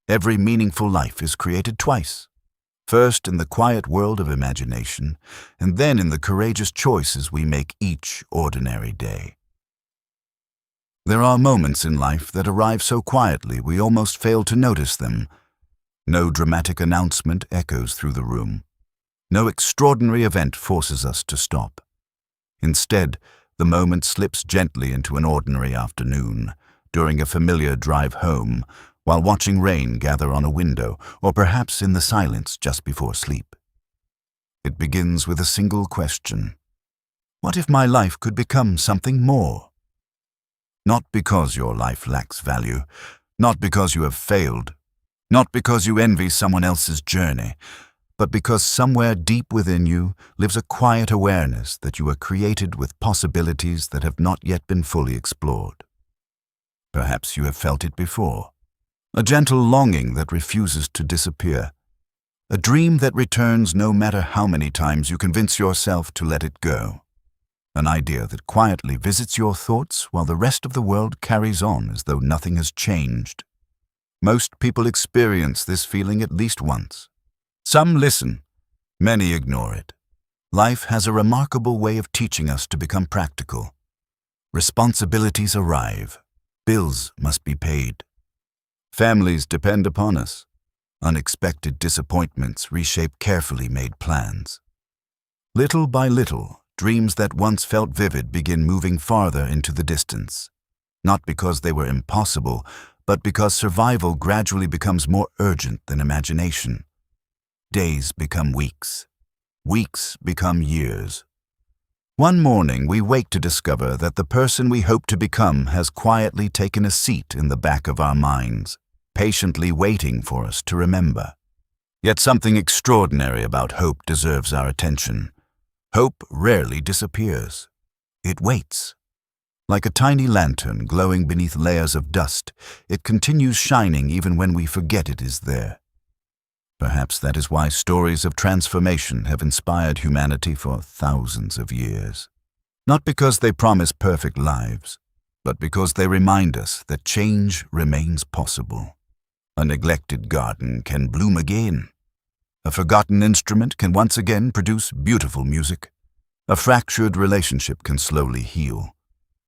Every meaningful life is created twice. First in the quiet world of imagination, and then in the courageous choices we make each ordinary day. There are moments in life that arrive so quietly we almost fail to notice them. No dramatic announcement echoes through the room. No extraordinary event forces us to stop. Instead, the moment slips gently into an ordinary afternoon, during a familiar drive home, while watching rain gather on a window, or perhaps in the silence just before sleep. It begins with a single question. What if my life could become something more? Not because your life lacks value, not because you have failed, not because you envy someone else's journey, but because somewhere deep within you lives a quiet awareness that you are created with possibilities that have not yet been fully explored. Perhaps you have felt it before. A gentle longing that refuses to disappear. A dream that returns no matter how many times you convince yourself to let it go. An idea that quietly visits your thoughts while the rest of the world carries on as though nothing has changed. Most people experience this feeling at least once. Some listen, many ignore it. Life has a remarkable way of teaching us to become practical. Responsibilities arrive. Bills must be paid. Families depend upon us. Unexpected disappointments reshape carefully made plans. Little by little, dreams that once felt vivid begin moving farther into the distance. Not because they were impossible, but because survival gradually becomes more urgent than imagination. Days become weeks. Weeks become years. One morning, we wake to discover that the person we hope to become has quietly taken a seat in the back of our minds, patiently waiting for us to remember. Yet something extraordinary about hope deserves our attention. Hope rarely disappears. It waits. Like a tiny lantern glowing beneath layers of dust, it continues shining even when we forget it is there. Perhaps that is why stories of transformation have inspired humanity for thousands of years. Not because they promise perfect lives, but because they remind us that change remains possible. A neglected garden can bloom again. A forgotten instrument can once again produce beautiful music. A fractured relationship can slowly heal.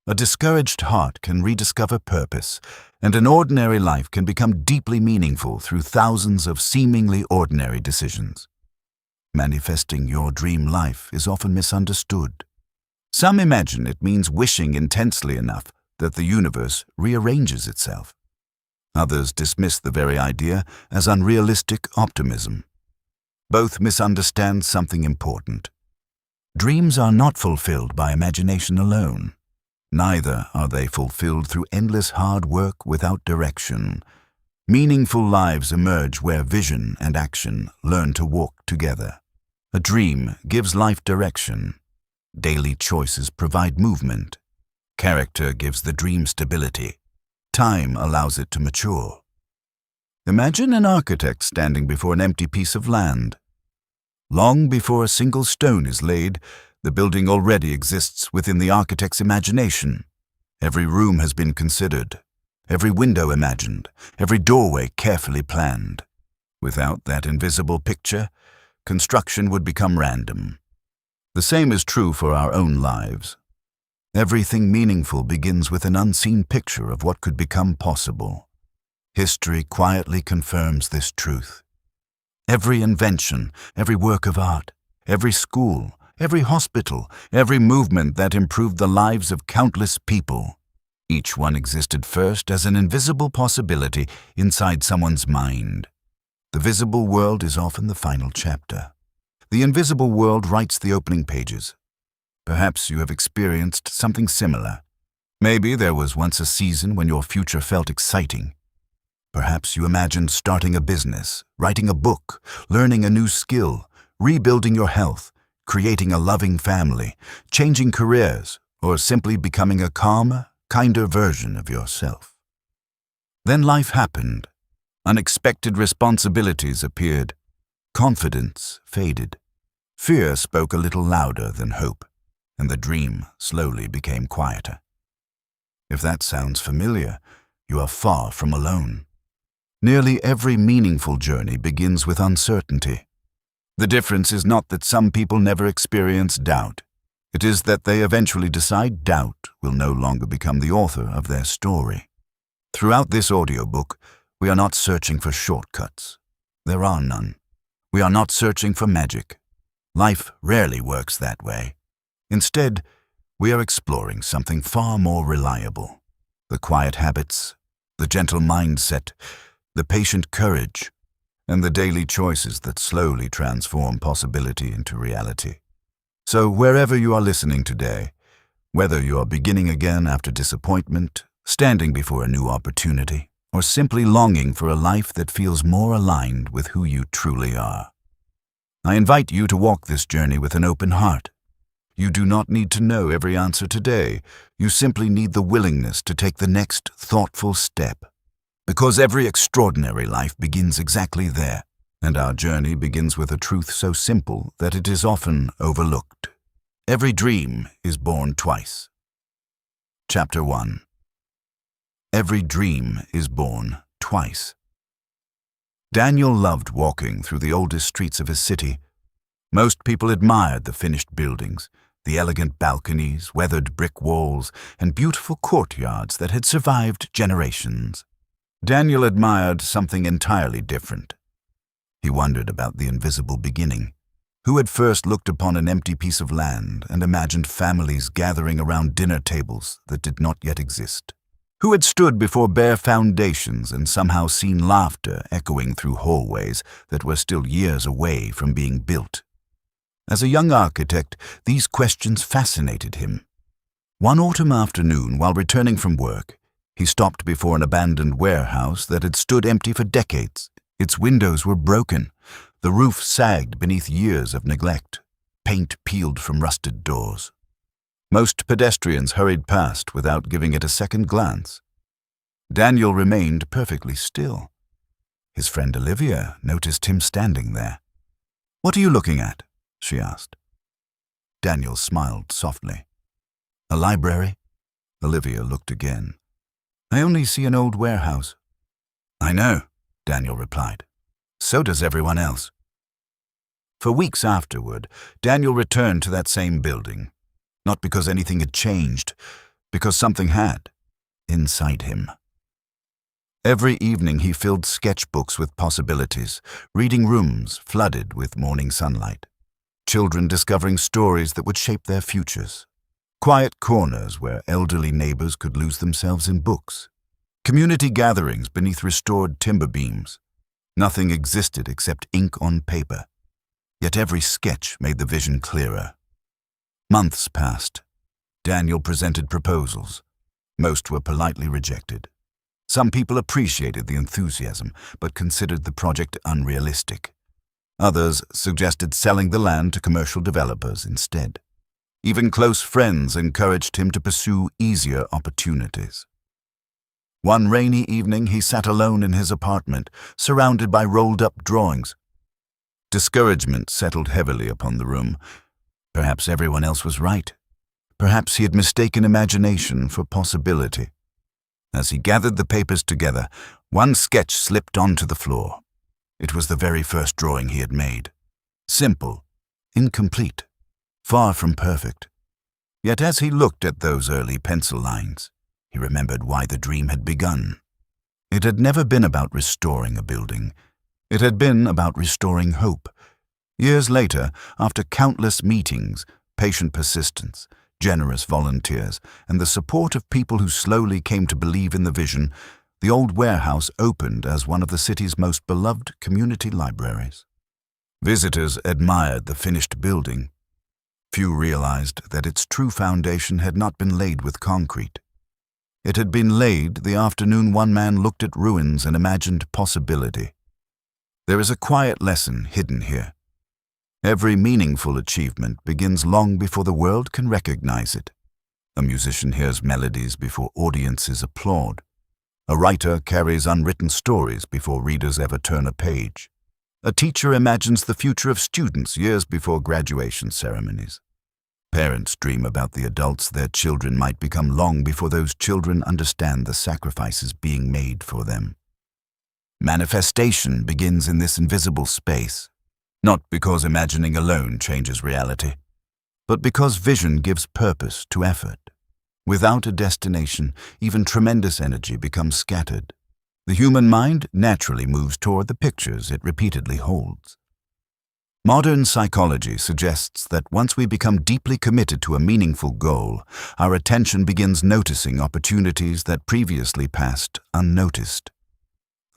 A discouraged heart can rediscover purpose, and an ordinary life can become deeply meaningful through thousands of seemingly ordinary decisions. Manifesting your dream life is often misunderstood. Some imagine it means wishing intensely enough that the universe rearranges itself. Others dismiss the very idea as unrealistic optimism. Both misunderstand something important. Dreams are not fulfilled by imagination alone. Neither are they fulfilled through endless hard work without direction. Meaningful lives emerge where vision and action learn to walk together. A dream gives life direction. Daily choices provide movement. Character gives the dream stability. Time allows it to mature. Imagine an architect standing before an empty piece of land. Long before a single stone is laid, the building already exists within the architect's imagination. Every room has been considered, every window imagined, every doorway carefully planned. Without that invisible picture, construction would become random. The same is true for our own lives. Everything meaningful begins with an unseen picture of what could become possible. History quietly confirms this truth. Every invention, every work of art, every school, every hospital, every movement that improved the lives of countless people. Each one existed first as an invisible possibility inside someone's mind. The visible world is often the final chapter. The invisible world writes the opening pages. Perhaps you have experienced something similar. Maybe there was once a season when your future felt exciting. Perhaps you imagined starting a business, writing a book, learning a new skill, rebuilding your health, creating a loving family, changing careers, or simply becoming a calmer, kinder version of yourself. Then life happened. Unexpected responsibilities appeared. Confidence faded. Fear spoke a little louder than hope, and the dream slowly became quieter. If that sounds familiar, you are far from alone. Nearly every meaningful journey begins with uncertainty. The difference is not that some people never experience doubt. It is that they eventually decide doubt will no longer become the author of their story. Throughout this audiobook, we are not searching for shortcuts. There are none. We are not searching for magic. Life rarely works that way. Instead, we are exploring something far more reliable. The quiet habits, the gentle mindset, the patient courage, and the daily choices that slowly transform possibility into reality. So wherever you are listening today, whether you are beginning again after disappointment, standing before a new opportunity, or simply longing for a life that feels more aligned with who you truly are, I invite you to walk this journey with an open heart. You do not need to know every answer today. You simply need the willingness to take the next thoughtful step. Because every extraordinary life begins exactly there, and our journey begins with a truth so simple that it is often overlooked. Every dream is born twice. Chapter 1. Every dream is born twice. Daniel loved walking through the oldest streets of his city. Most people admired the finished buildings, the elegant balconies, weathered brick walls, and beautiful courtyards that had survived generations. Daniel admired something entirely different. He wondered about the invisible beginning. Who had first looked upon an empty piece of land and imagined families gathering around dinner tables that did not yet exist? Who had stood before bare foundations and somehow seen laughter echoing through hallways that were still years away from being built? As a young architect, these questions fascinated him. One autumn afternoon, while returning from work, he stopped before an abandoned warehouse that had stood empty for decades. Its windows were broken. The roof sagged beneath years of neglect. Paint peeled from rusted doors. Most pedestrians hurried past without giving it a second glance. Daniel remained perfectly still. His friend Olivia noticed him standing there. "What are you looking at?" she asked. Daniel smiled softly. "A library?" Olivia looked again. "I only see an old warehouse." "I know," Daniel replied. "So does everyone else." For weeks afterward, Daniel returned to that same building, not because anything had changed, because something had, inside him. Every evening he filled sketchbooks with possibilities, reading rooms flooded with morning sunlight, children discovering stories that would shape their futures, quiet corners where elderly neighbors could lose themselves in books, community gatherings beneath restored timber beams. Nothing existed except ink on paper, yet every sketch made the vision clearer. Months passed. Daniel presented proposals. Most were politely rejected. Some people appreciated the enthusiasm, but considered the project unrealistic. Others suggested selling the land to commercial developers instead. Even close friends encouraged him to pursue easier opportunities. One rainy evening, he sat alone in his apartment, surrounded by rolled-up drawings. Discouragement settled heavily upon the room. Perhaps everyone else was right. Perhaps he had mistaken imagination for possibility. As he gathered the papers together, one sketch slipped onto the floor. It was the very first drawing he had made. Simple, incomplete, far from perfect. Yet as he looked at those early pencil lines, he remembered why the dream had begun. It had never been about restoring a building. It had been about restoring hope. Years later, after countless meetings, patient persistence, generous volunteers, and the support of people who slowly came to believe in the vision, the old warehouse opened as one of the city's most beloved community libraries. Visitors admired the finished building. Few realized that its true foundation had not been laid with concrete. It had been laid the afternoon one man looked at ruins and imagined possibility. There is a quiet lesson hidden here. Every meaningful achievement begins long before the world can recognize it. A musician hears melodies before audiences applaud. A writer carries unwritten stories before readers ever turn a page. A teacher imagines the future of students years before graduation ceremonies. Parents dream about the adults their children might become long before those children understand the sacrifices being made for them. Manifestation begins in this invisible space, not because imagining alone changes reality, but because vision gives purpose to effort. Without a destination, even tremendous energy becomes scattered. The human mind naturally moves toward the pictures it repeatedly holds. Modern psychology suggests that once we become deeply committed to a meaningful goal, our attention begins noticing opportunities that previously passed unnoticed.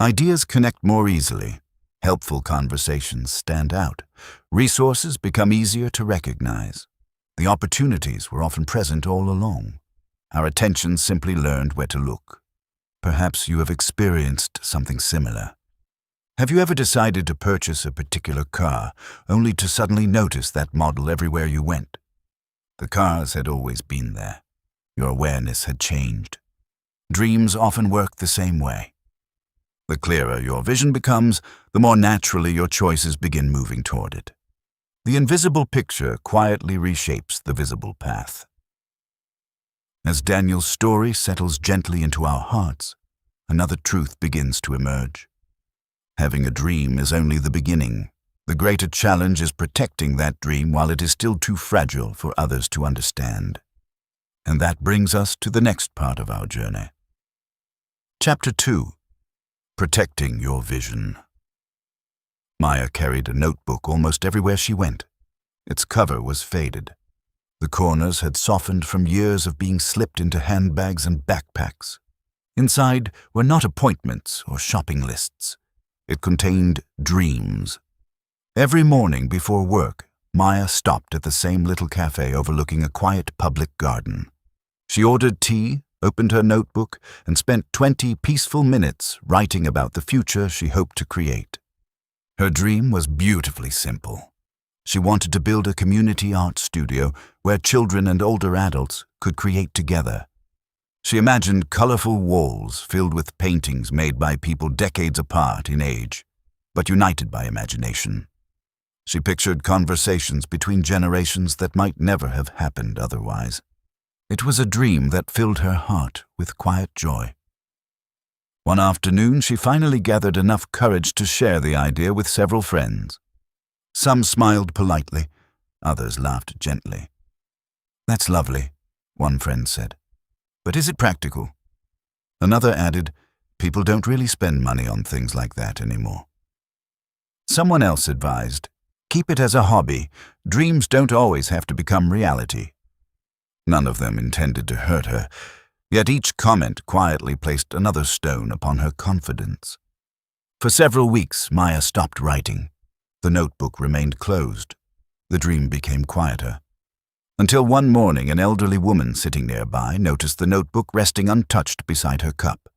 Ideas connect more easily. Helpful conversations stand out. Resources become easier to recognize. The opportunities were often present all along. Our attention simply learned where to look. Perhaps you have experienced something similar. Have you ever decided to purchase a particular car, only to suddenly notice that model everywhere you went? The cars had always been there. Your awareness had changed. Dreams often work the same way. The clearer your vision becomes, the more naturally your choices begin moving toward it. The invisible picture quietly reshapes the visible path. As Daniel's story settles gently into our hearts, another truth begins to emerge. Having a dream is only the beginning. The greater challenge is protecting that dream while it is still too fragile for others to understand. And that brings us to the next part of our journey. Chapter 2. Protecting Your Vision. Maya carried a notebook almost everywhere she went. Its cover was faded. The corners had softened from years of being slipped into handbags and backpacks. Inside were not appointments or shopping lists. It contained dreams. Every morning before work, Maya stopped at the same little cafe overlooking a quiet public garden. She ordered tea, opened her notebook, and spent 20 peaceful minutes writing about the future she hoped to create. Her dream was beautifully simple. She wanted to build a community art studio where children and older adults could create together. She imagined colorful walls filled with paintings made by people decades apart in age, but united by imagination. She pictured conversations between generations that might never have happened otherwise. It was a dream that filled her heart with quiet joy. One afternoon, she finally gathered enough courage to share the idea with several friends. Some smiled politely, others laughed gently. "That's lovely," one friend said. "But is it practical?" Another added, "People don't really spend money on things like that anymore." Someone else advised, "Keep it as a hobby. Dreams don't always have to become reality." None of them intended to hurt her, yet each comment quietly placed another stone upon her confidence. For several weeks, Maya stopped writing. The notebook remained closed. The dream became quieter. Until one morning, an elderly woman sitting nearby noticed the notebook resting untouched beside her cup.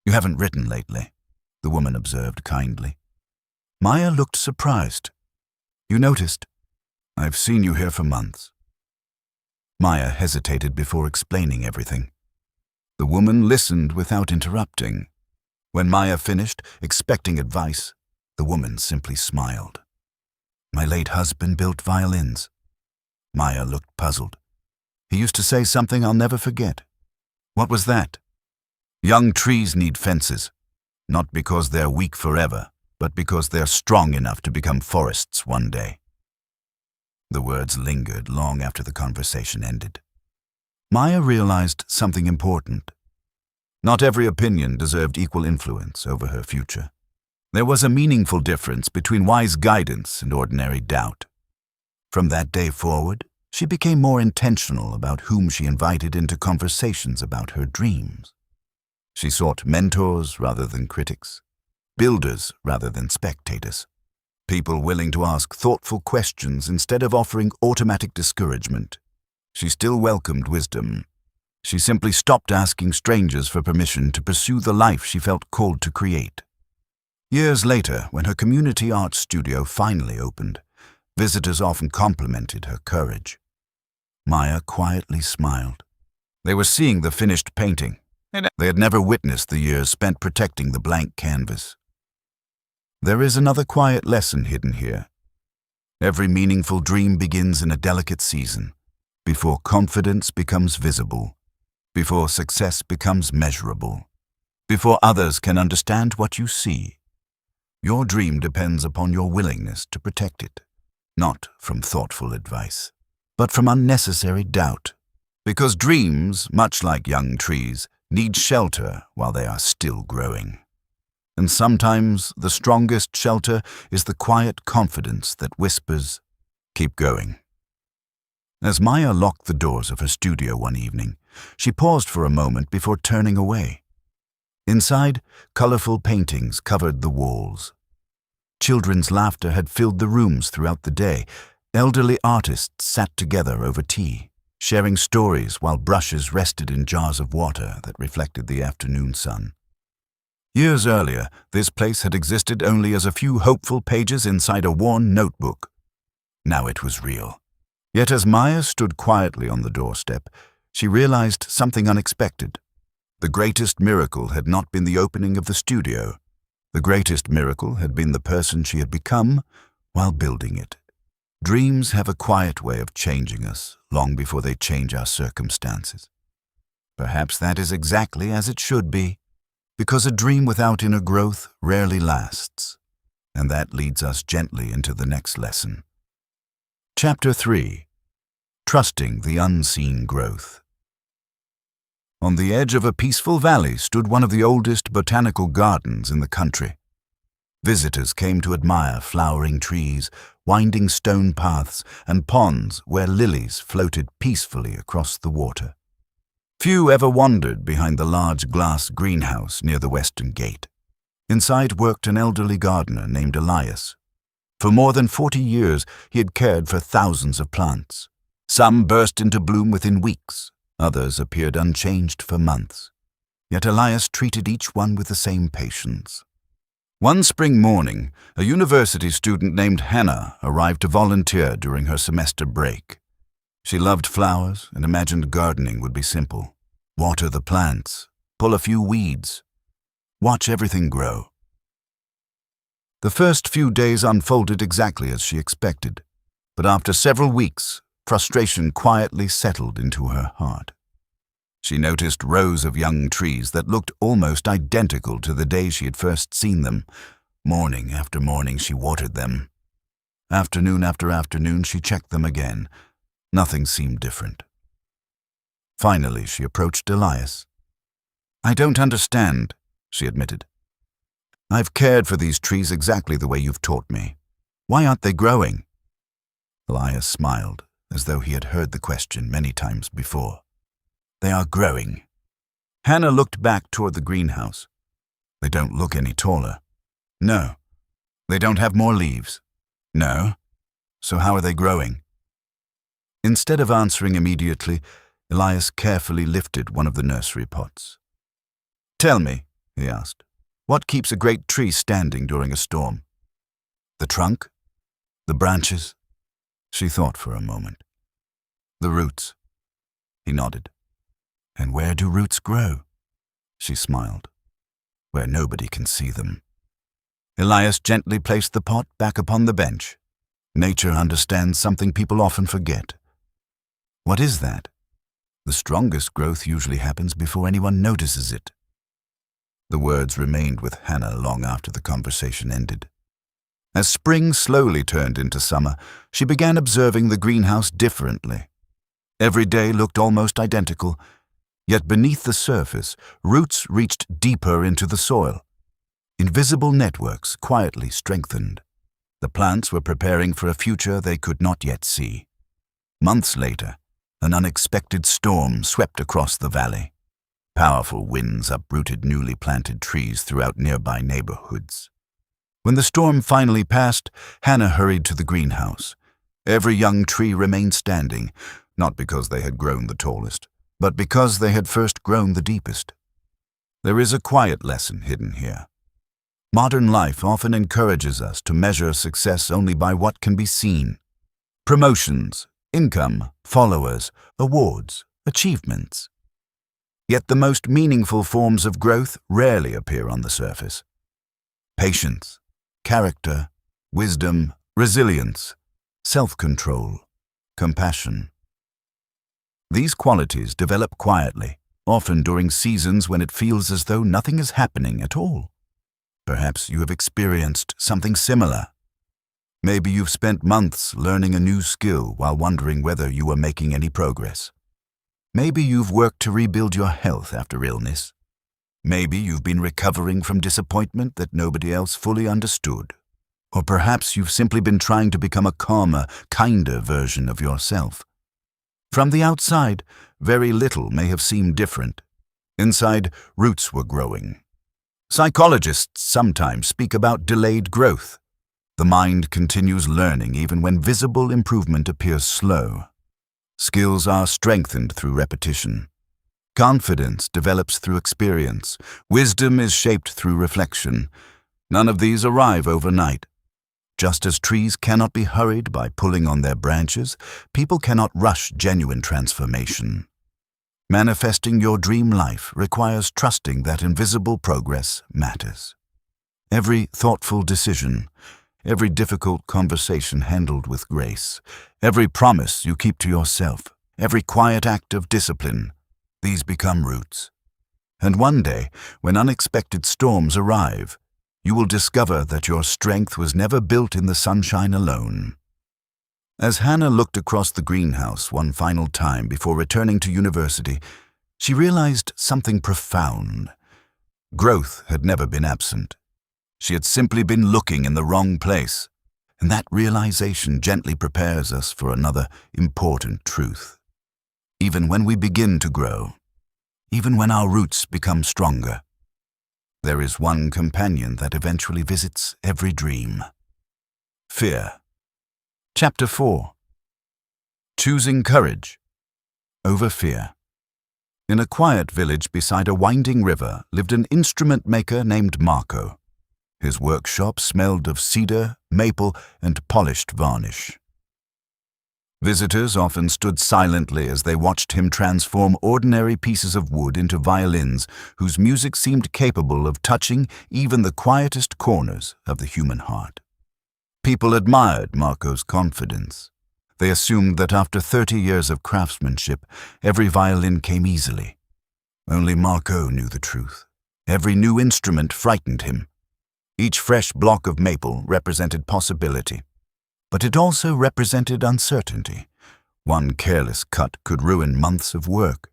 "You haven't written lately," the woman observed kindly. Maya looked surprised. "You noticed? I've seen you here for months." Maya hesitated before explaining everything. The woman listened without interrupting. When Maya finished, expecting advice, the woman simply smiled. "My late husband built violins." Maya looked puzzled. "He used to say something I'll never forget." "What was that?" "Young trees need fences, not because they're weak forever, but because they're strong enough to become forests one day." The words lingered long after the conversation ended. Maya realized something important. Not every opinion deserved equal influence over her future. There was a meaningful difference between wise guidance and ordinary doubt. From that day forward, she became more intentional about whom she invited into conversations about her dreams. She sought mentors rather than critics, builders rather than spectators, people willing to ask thoughtful questions instead of offering automatic discouragement. She still welcomed wisdom. She simply stopped asking strangers for permission to pursue the life she felt called to create. Years later, when her community art studio finally opened, visitors often complimented her courage. Maya quietly smiled. They were seeing the finished painting. They had never witnessed the years spent protecting the blank canvas. There is another quiet lesson hidden here. Every meaningful dream begins in a delicate season, before confidence becomes visible, before success becomes measurable, before others can understand what you see. Your dream depends upon your willingness to protect it, not from thoughtful advice, but from unnecessary doubt. Because dreams, much like young trees, need shelter while they are still growing. And sometimes the strongest shelter is the quiet confidence that whispers, "Keep going." As Maya locked the doors of her studio one evening, she paused for a moment before turning away. Inside, colorful paintings covered the walls. Children's laughter had filled the rooms throughout the day. Elderly artists sat together over tea, sharing stories while brushes rested in jars of water that reflected the afternoon sun. Years earlier, this place had existed only as a few hopeful pages inside a worn notebook. Now it was real. Yet as Maya stood quietly on the doorstep, she realized something unexpected. The greatest miracle had not been the opening of the studio. The greatest miracle had been the person she had become while building it. Dreams have a quiet way of changing us long before they change our circumstances. Perhaps that is exactly as it should be, because a dream without inner growth rarely lasts. And that leads us gently into the next lesson. Chapter 3. Trusting the Unseen Growth. On the edge of a peaceful valley stood one of the oldest botanical gardens in the country. Visitors came to admire flowering trees, winding stone paths, and ponds where lilies floated peacefully across the water. Few ever wandered behind the large glass greenhouse near the western gate. Inside worked an elderly gardener named Elias. For more than 40 years, he had cared for thousands of plants. Some burst into bloom within weeks. Others appeared unchanged for months. Yet Elias treated each one with the same patience. One spring morning, a university student named Hannah arrived to volunteer during her semester break. She loved flowers and imagined gardening would be simple. Water the plants, pull a few weeds, watch everything grow. The first few days unfolded exactly as she expected, but after several weeks, frustration quietly settled into her heart. She noticed rows of young trees that looked almost identical to the day she had first seen them. Morning after morning she watered them. Afternoon after afternoon she checked them again. Nothing seemed different. Finally she approached Elias. "I don't understand," she admitted. "I've cared for these trees exactly the way you've taught me. Why aren't they growing?" Elias smiled, as though he had heard the question many times before. "They are growing." Hannah looked back toward the greenhouse. "They don't look any taller." "No." "They don't have more leaves." "No." "So how are they growing?" Instead of answering immediately, Elias carefully lifted one of the nursery pots. "Tell me," he asked, "what keeps a great tree standing during a storm?" "The trunk? The branches?" She thought for a moment. "The roots." He nodded. "And where do roots grow?" She smiled. "Where nobody can see them." Elias gently placed the pot back upon the bench. Nature understands something people often forget. "What is that?" "The strongest growth usually happens before anyone notices it." The words remained with Hannah long after the conversation ended. As spring slowly turned into summer, she began observing the greenhouse differently. Every day looked almost identical, yet beneath the surface, roots reached deeper into the soil. Invisible networks quietly strengthened. The plants were preparing for a future they could not yet see. Months later, an unexpected storm swept across the valley. Powerful winds uprooted newly planted trees throughout nearby neighborhoods. When the storm finally passed, Hannah hurried to the greenhouse. Every young tree remained standing, not because they had grown the tallest, but because they had first grown the deepest. There is a quiet lesson hidden here. Modern life often encourages us to measure success only by what can be seen. Promotions, income, followers, awards, achievements. Yet the most meaningful forms of growth rarely appear on the surface. Patience, character, wisdom, resilience, self-control, compassion. These qualities develop quietly, often during seasons when it feels as though nothing is happening at all. Perhaps you have experienced something similar. Maybe you've spent months learning a new skill while wondering whether you are making any progress. Maybe you've worked to rebuild your health after illness. Maybe you've been recovering from disappointment that nobody else fully understood. Or perhaps you've simply been trying to become a calmer, kinder version of yourself. From the outside, very little may have seemed different. Inside, roots were growing. Psychologists sometimes speak about delayed growth. The mind continues learning even when visible improvement appears slow. Skills are strengthened through repetition. Confidence develops through experience. Wisdom is shaped through reflection. None of these arrive overnight. Just as trees cannot be hurried by pulling on their branches, people cannot rush genuine transformation. Manifesting your dream life requires trusting that invisible progress matters. Every thoughtful decision, every difficult conversation handled with grace, every promise you keep to yourself, every quiet act of discipline, these become roots. And one day, when unexpected storms arrive, you will discover that your strength was never built in the sunshine alone. As Hannah looked across the greenhouse one final time before returning to university, she realized something profound. Growth had never been absent. She had simply been looking in the wrong place, and that realization gently prepares us for another important truth. Even when we begin to grow, even when our roots become stronger, there is one companion that eventually visits every dream. Fear. Chapter 4. Choosing courage over fear. In a quiet village beside a winding river lived an instrument maker named Marco. His workshop smelled of cedar, maple, and polished varnish. Visitors often stood silently as they watched him transform ordinary pieces of wood into violins whose music seemed capable of touching even the quietest corners of the human heart. People admired Marco's confidence. They assumed that after 30 years of craftsmanship, every violin came easily. Only Marco knew the truth. Every new instrument frightened him. Each fresh block of maple represented possibility. But it also represented uncertainty. One careless cut could ruin months of work.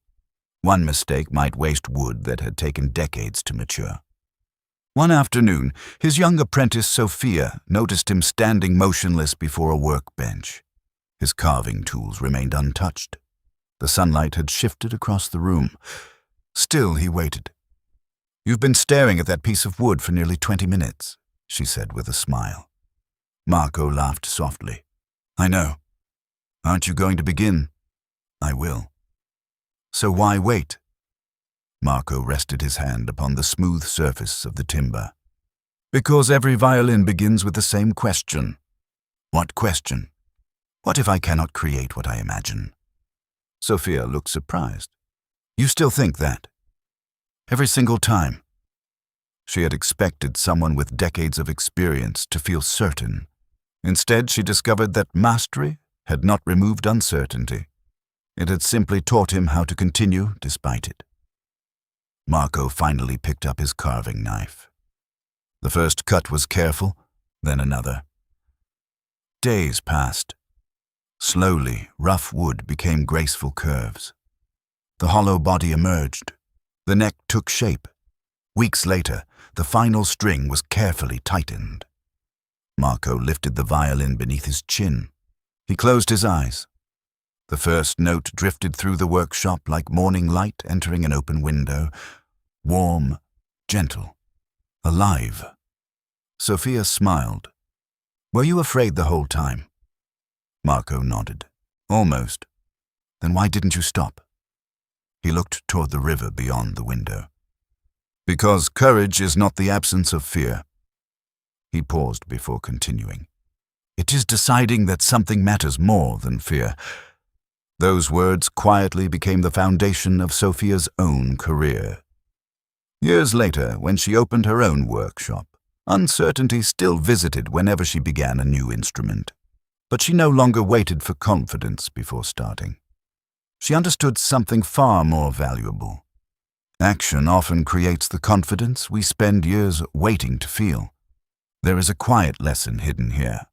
One mistake might waste wood that had taken decades to mature. One afternoon, his young apprentice Sophia noticed him standing motionless before a workbench. His carving tools remained untouched. The sunlight had shifted across the room. Still, he waited. "You've been staring at that piece of wood for nearly 20 minutes, she said with a smile. Marco laughed softly. "I know. Aren't you going to begin?" "I will." "So why wait?" Marco rested his hand upon the smooth surface of the timber. "Because every violin begins with the same question." "What question?" "What if I cannot create what I imagine?" Sophia looked surprised. "You still think that?" "Every single time." She had expected someone with decades of experience to feel certain. Instead, she discovered that mastery had not removed uncertainty. It had simply taught him how to continue despite it. Marco finally picked up his carving knife. The first cut was careful, then another. Days passed. Slowly, rough wood became graceful curves. The hollow body emerged. The neck took shape. Weeks later, the final string was carefully tightened. Marco lifted the violin beneath his chin. He closed his eyes. The first note drifted through the workshop like morning light entering an open window. Warm, gentle, alive. Sophia smiled. "Were you afraid the whole time?" Marco nodded. "Almost. Then why didn't you stop?" He looked toward the river beyond the window. "Because courage is not the absence of fear." He paused before continuing. "It is deciding that something matters more than fear." Those words quietly became the foundation of Sophia's own career. Years later, when she opened her own workshop, uncertainty still visited whenever she began a new instrument. But she no longer waited for confidence before starting. She understood something far more valuable. Action often creates the confidence we spend years waiting to feel. There is a quiet lesson hidden here.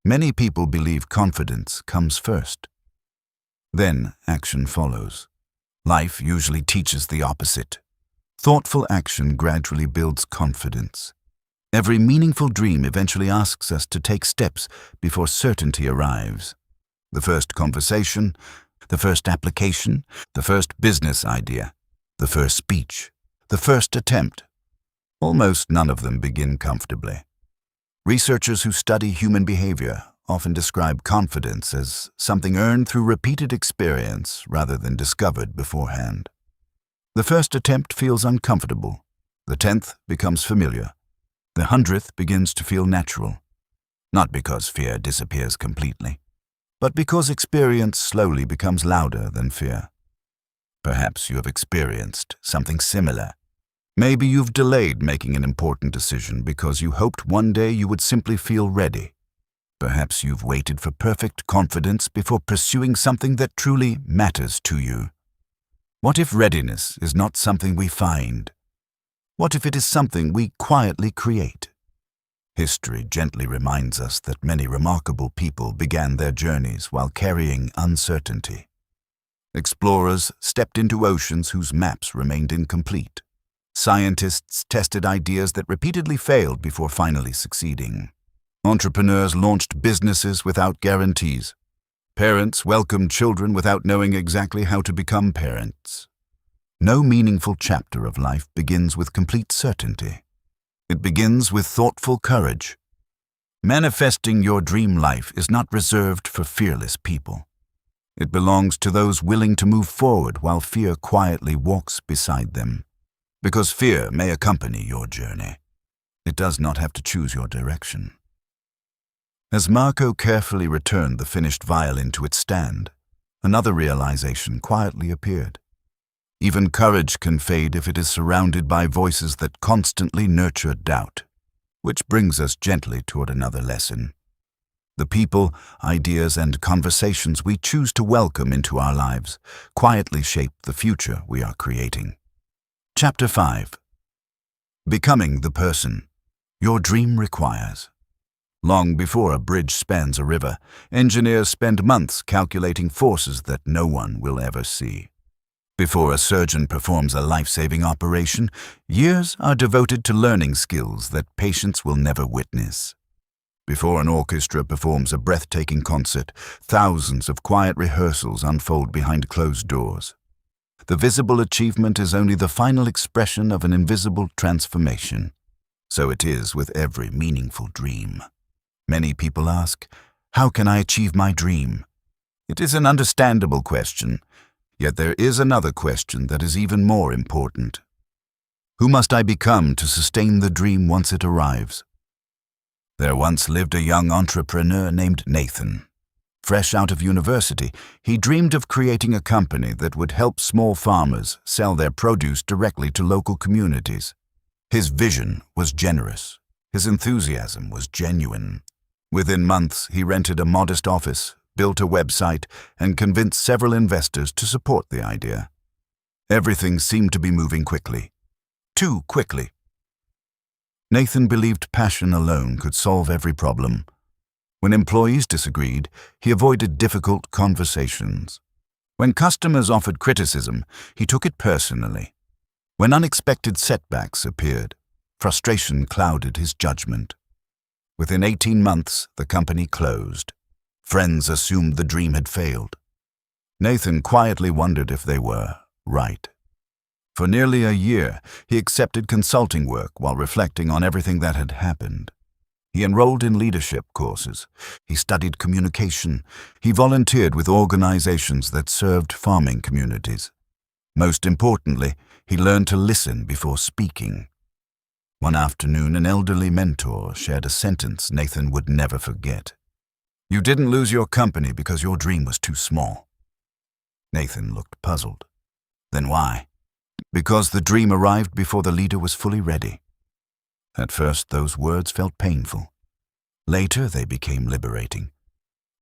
Many people believe confidence comes first. Then action follows. Life usually teaches the opposite. Thoughtful action gradually builds confidence. Every meaningful dream eventually asks us to take steps before certainty arrives. The first conversation, the first application, the first business idea, the first speech, the first attempt. Almost none of them begin comfortably. Researchers who study human behavior often describe confidence as something earned through repeated experience rather than discovered beforehand. The first attempt feels uncomfortable. The 10th becomes familiar. The 100th begins to feel natural. Not because fear disappears completely, but because experience slowly becomes louder than fear. Perhaps you have experienced something similar. Maybe you've delayed making an important decision because you hoped one day you would simply feel ready. Perhaps you've waited for perfect confidence before pursuing something that truly matters to you. What if readiness is not something we find? What if it is something we quietly create? History gently reminds us that many remarkable people began their journeys while carrying uncertainty. Explorers stepped into oceans whose maps remained incomplete. Scientists tested ideas that repeatedly failed before finally succeeding. Entrepreneurs launched businesses without guarantees. Parents welcomed children without knowing exactly how to become parents. No meaningful chapter of life begins with complete certainty. It begins with thoughtful courage. Manifesting your dream life is not reserved for fearless people. It belongs to those willing to move forward while fear quietly walks beside them. Because fear may accompany your journey. It does not have to choose your direction. As Marco carefully returned the finished violin to its stand, another realization quietly appeared. Even courage can fade if it is surrounded by voices that constantly nurture doubt, which brings us gently toward another lesson. The people, ideas, and conversations we choose to welcome into our lives quietly shape the future we are creating. Chapter 5. Becoming the person your dream requires. Long before a bridge spans a river, engineers spend months calculating forces that no one will ever see. Before a surgeon performs a life-saving operation, years are devoted to learning skills that patients will never witness. Before an orchestra performs a breathtaking concert, thousands of quiet rehearsals unfold behind closed doors. The visible achievement is only the final expression of an invisible transformation. So it is with every meaningful dream. Many people ask, "How can I achieve my dream?" It is an understandable question, yet there is another question that is even more important. Who must I become to sustain the dream once it arrives? There once lived a young entrepreneur named Nathan. Fresh out of university, he dreamed of creating a company that would help small farmers sell their produce directly to local communities. His vision was generous. His enthusiasm was genuine. Within months, he rented a modest office, built a website, and convinced several investors to support the idea. Everything seemed to be moving quickly. Too quickly. Nathan believed passion alone could solve every problem. When employees disagreed, he avoided difficult conversations. When customers offered criticism, he took it personally. When unexpected setbacks appeared, frustration clouded his judgment. Within 18 months, the company closed. Friends assumed the dream had failed. Nathan quietly wondered if they were right. For nearly a year, he accepted consulting work while reflecting on everything that had happened. He enrolled in leadership courses. He studied communication. He volunteered with organizations that served farming communities. Most importantly, he learned to listen before speaking. One afternoon, an elderly mentor shared a sentence Nathan would never forget. "You didn't lose your company because your dream was too small." Nathan looked puzzled. Then why? Because the dream arrived before the leader was fully ready. At first, those words felt painful. Later, they became liberating.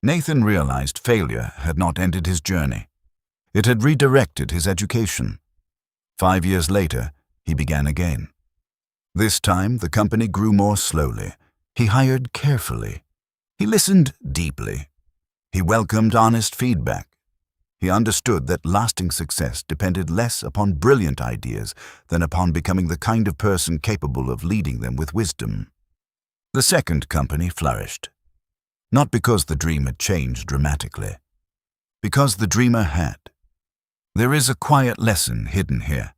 Nathan realized failure had not ended his journey. It had redirected his education. 5 years later, he began again. This time, the company grew more slowly. He hired carefully. He listened deeply. He welcomed honest feedback. He understood that lasting success depended less upon brilliant ideas than upon becoming the kind of person capable of leading them with wisdom. The second company flourished. Not because the dream had changed dramatically, because the dreamer had. There is a quiet lesson hidden here.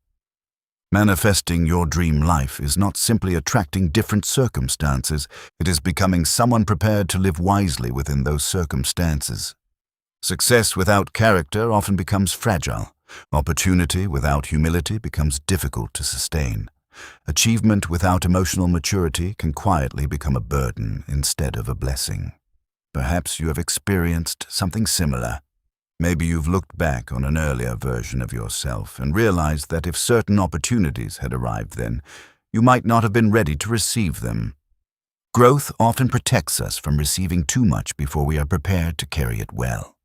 Manifesting your dream life is not simply attracting different circumstances, it is becoming someone prepared to live wisely within those circumstances. Success without character often becomes fragile. Opportunity without humility becomes difficult to sustain. Achievement without emotional maturity can quietly become a burden instead of a blessing. Perhaps you have experienced something similar. Maybe you've looked back on an earlier version of yourself and realized that if certain opportunities had arrived then, you might not have been ready to receive them. Growth often protects us from receiving too much before we are prepared to carry it well.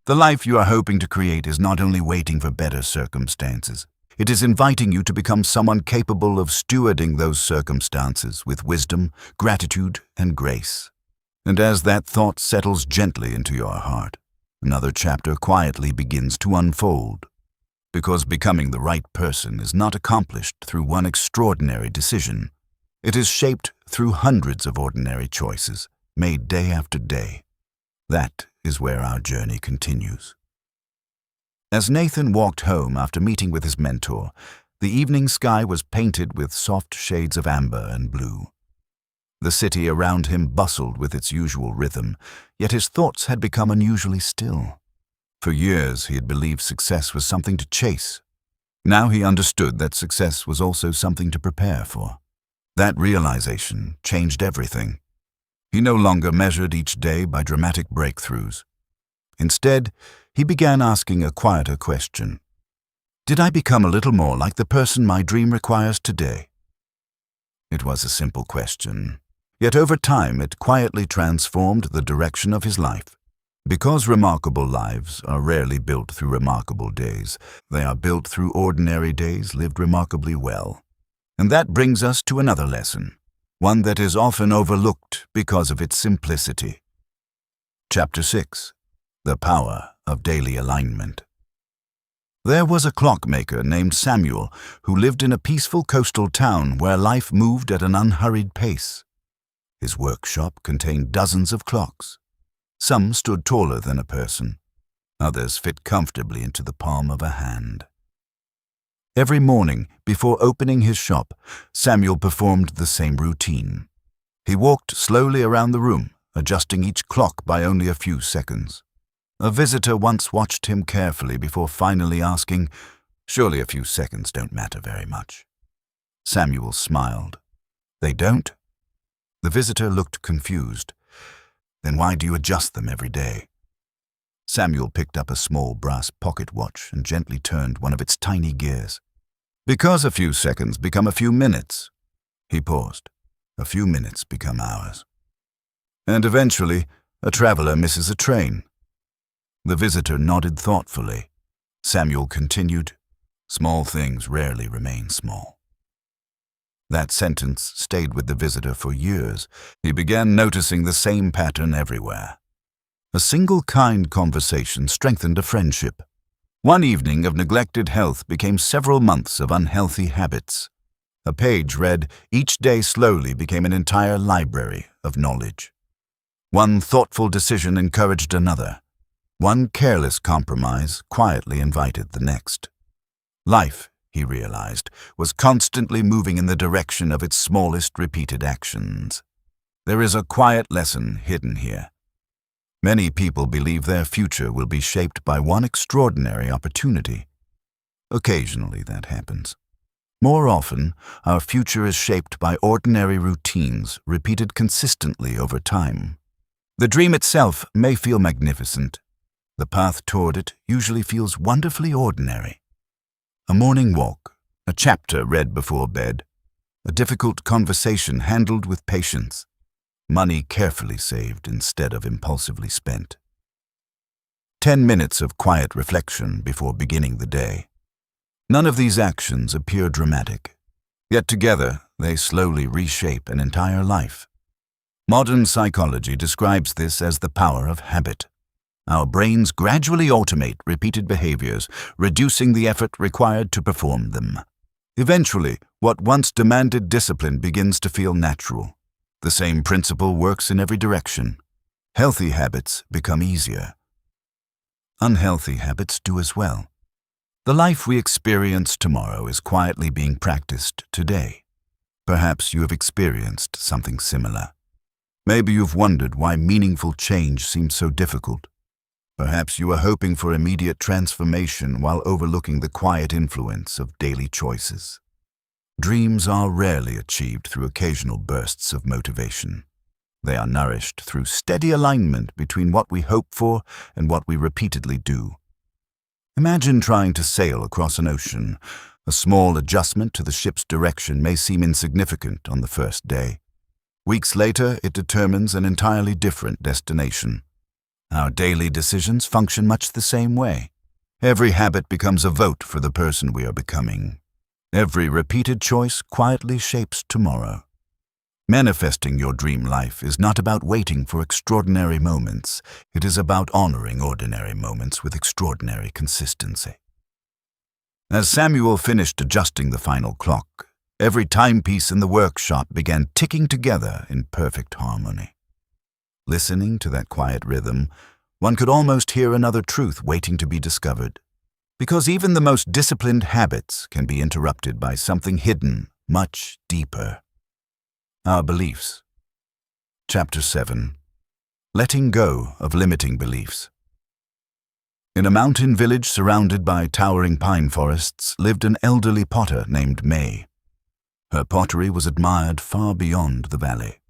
The life you are hoping to create is not only waiting for better circumstances, it is inviting you to become someone capable of stewarding those circumstances with wisdom, gratitude, and grace. And as that thought settles gently into your heart, another chapter quietly begins to unfold. Because becoming the right person is not accomplished through one extraordinary decision. It is shaped through hundreds of ordinary choices, made day after day. That is where our journey continues. As Nathan walked home after meeting with his mentor, the evening sky was painted with soft shades of amber and blue. The city around him bustled with its usual rhythm, yet his thoughts had become unusually still. For years he had believed success was something to chase. Now he understood that success was also something to prepare for. That realization changed everything. He no longer measured each day by dramatic breakthroughs. Instead, he began asking a quieter question. Did I become a little more like the person my dream requires today? It was a simple question, yet over time it quietly transformed the direction of his life. Because remarkable lives are rarely built through remarkable days, they are built through ordinary days lived remarkably well. And that brings us to another lesson, one that is often overlooked because of its simplicity. Chapter 6. The Power of Daily Alignment. There was a clockmaker named Samuel who lived in a peaceful coastal town where life moved at an unhurried pace. His workshop contained dozens of clocks. Some stood taller than a person. Others fit comfortably into the palm of a hand. Every morning, before opening his shop, Samuel performed the same routine. He walked slowly around the room, adjusting each clock by only a few seconds. A visitor once watched him carefully before finally asking, "Surely a few seconds don't matter very much." Samuel smiled. "They don't?" The visitor looked confused. "Then why do you adjust them every day?" Samuel picked up a small brass pocket watch and gently turned one of its tiny gears. "Because a few seconds become a few minutes." He paused. "A few minutes become hours. And eventually, a traveler misses a train." The visitor nodded thoughtfully. Samuel continued, "Small things rarely remain small." That sentence stayed with the visitor for years. He began noticing the same pattern everywhere. A single kind conversation strengthened a friendship. One evening of neglected health became several months of unhealthy habits. A page read, "Each day slowly became an entire library of knowledge." One thoughtful decision encouraged another. One careless compromise quietly invited the next. Life, he realized, was constantly moving in the direction of its smallest repeated actions. There is a quiet lesson hidden here. Many people believe their future will be shaped by one extraordinary opportunity. Occasionally that happens. More often, our future is shaped by ordinary routines repeated consistently over time. The dream itself may feel magnificent. The path toward it usually feels wonderfully ordinary. A morning walk, a chapter read before bed, a difficult conversation handled with patience, money carefully saved instead of impulsively spent. 10 minutes of quiet reflection before beginning the day. None of these actions appear dramatic, yet together they slowly reshape an entire life. Modern psychology describes this as the power of habit. Our brains gradually automate repeated behaviors, reducing the effort required to perform them. Eventually, what once demanded discipline begins to feel natural. The same principle works in every direction. Healthy habits become easier. Unhealthy habits do as well. The life we experience tomorrow is quietly being practiced today. Perhaps you have experienced something similar. Maybe you've wondered why meaningful change seems so difficult. Perhaps you are hoping for immediate transformation while overlooking the quiet influence of daily choices. Dreams are rarely achieved through occasional bursts of motivation. They are nourished through steady alignment between what we hope for and what we repeatedly do. Imagine trying to sail across an ocean. A small adjustment to the ship's direction may seem insignificant on the first day. Weeks later, it determines an entirely different destination. Our daily decisions function much the same way. Every habit becomes a vote for the person we are becoming. Every repeated choice quietly shapes tomorrow. Manifesting your dream life is not about waiting for extraordinary moments. It is about honoring ordinary moments with extraordinary consistency. As Samuel finished adjusting the final clock, every timepiece in the workshop began ticking together in perfect harmony. Listening to that quiet rhythm, one could almost hear another truth waiting to be discovered. Because even the most disciplined habits can be interrupted by something hidden much deeper. Our beliefs. Chapter 7. Letting go of limiting beliefs. In a mountain village surrounded by towering pine forests lived an elderly potter named May. Her pottery was admired far beyond the valley.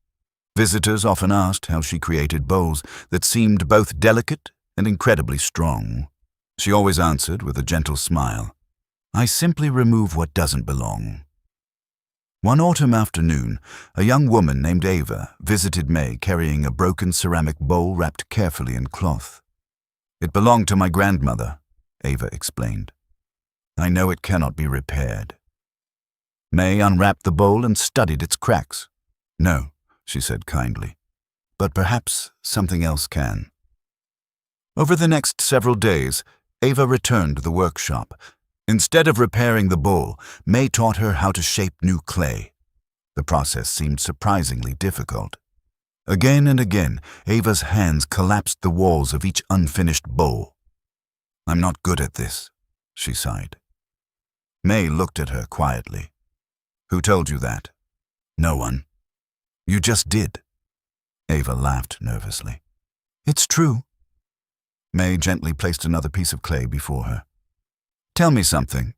Visitors often asked how she created bowls that seemed both delicate and incredibly strong. She always answered with a gentle smile, "I simply remove what doesn't belong." One autumn afternoon, a young woman named Ava visited May carrying a broken ceramic bowl wrapped carefully in cloth. "It belonged to my grandmother," Ava explained. "I know it cannot be repaired." May unwrapped the bowl and studied its cracks. "No," she said kindly, "but perhaps something else can." Over the next several days, Ava returned to the workshop. Instead of repairing the bowl, May taught her how to shape new clay. The process seemed surprisingly difficult. Again and again, Ava's hands collapsed the walls of each unfinished bowl. "I'm not good at this," she sighed. May looked at her quietly. "Who told you that?" "No one." "You just did." Ava laughed nervously. "It's true." May gently placed another piece of clay before her. "Tell me something.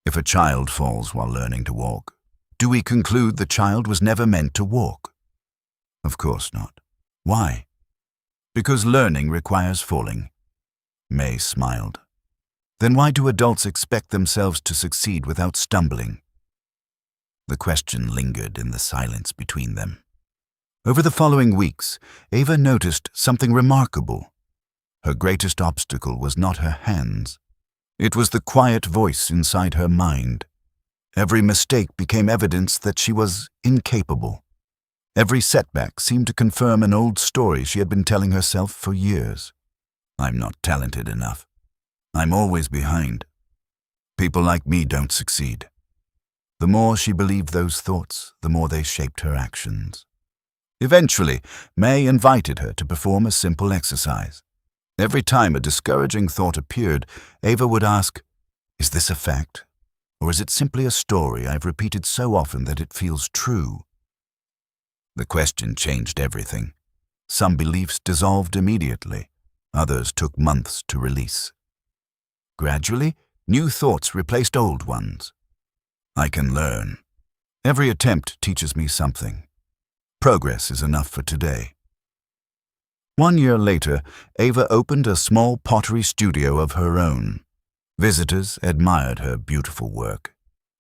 If a child falls while learning to walk, do we conclude the child was never meant to walk?" "Of course not." "Why?" "Because learning requires falling." May smiled. "Then why do adults expect themselves to succeed without stumbling?" The question lingered in the silence between them. Over the following weeks, Ava noticed something remarkable. Her greatest obstacle was not her hands. It was the quiet voice inside her mind. Every mistake became evidence that she was incapable. Every setback seemed to confirm an old story she had been telling herself for years. "I'm not talented enough. I'm always behind. People like me don't succeed." The more she believed those thoughts, the more they shaped her actions. Eventually, May invited her to perform a simple exercise. Every time a discouraging thought appeared, Ava would ask, "Is this a fact? Or is it simply a story I've repeated so often that it feels true?" The question changed everything. Some beliefs dissolved immediately. Others took months to release. Gradually, new thoughts replaced old ones. "I can learn. Every attempt teaches me something. Progress is enough for today." 1 year later, Ava opened a small pottery studio of her own. Visitors admired her beautiful work.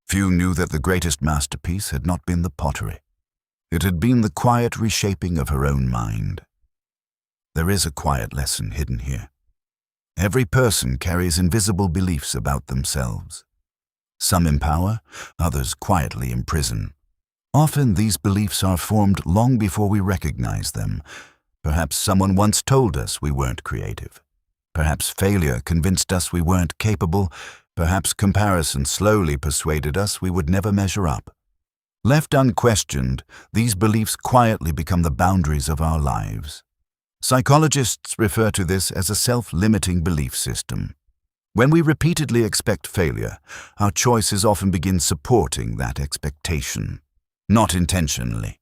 Few knew that the greatest masterpiece had not been the pottery. It had been the quiet reshaping of her own mind. There is a quiet lesson hidden here. Every person carries invisible beliefs about themselves. Some empower, others quietly imprison. Often these beliefs are formed long before we recognize them. Perhaps someone once told us we weren't creative. Perhaps failure convinced us we weren't capable. Perhaps comparison slowly persuaded us we would never measure up. Left unquestioned, these beliefs quietly become the boundaries of our lives. Psychologists refer to this as a self-limiting belief system. When we repeatedly expect failure, our choices often begin supporting that expectation. Not intentionally,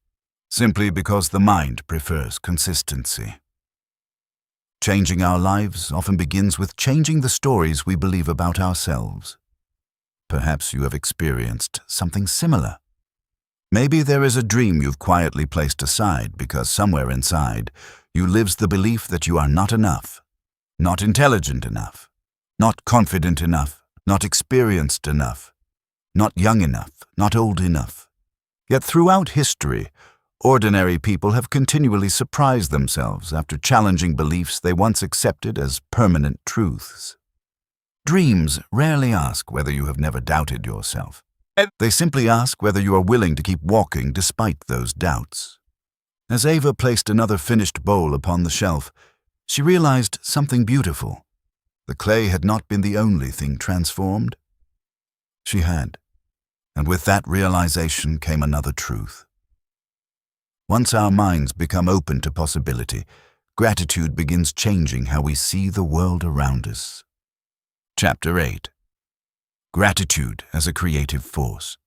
simply because the mind prefers consistency. Changing our lives often begins with changing the stories we believe about ourselves. Perhaps you have experienced something similar. Maybe there is a dream you've quietly placed aside because somewhere inside you lives the belief that you are not enough, not intelligent enough, not confident enough, not experienced enough, not young enough, not old enough. Yet throughout history, ordinary people have continually surprised themselves after challenging beliefs they once accepted as permanent truths. Dreams rarely ask whether you have never doubted yourself. They simply ask whether you are willing to keep walking despite those doubts. As Ava placed another finished bowl upon the shelf, she realized something beautiful. The clay had not been the only thing transformed. She had. And with that realization came another truth. Once our minds become open to possibility, gratitude begins changing how we see the world around us. Chapter 8. Gratitude as a creative force.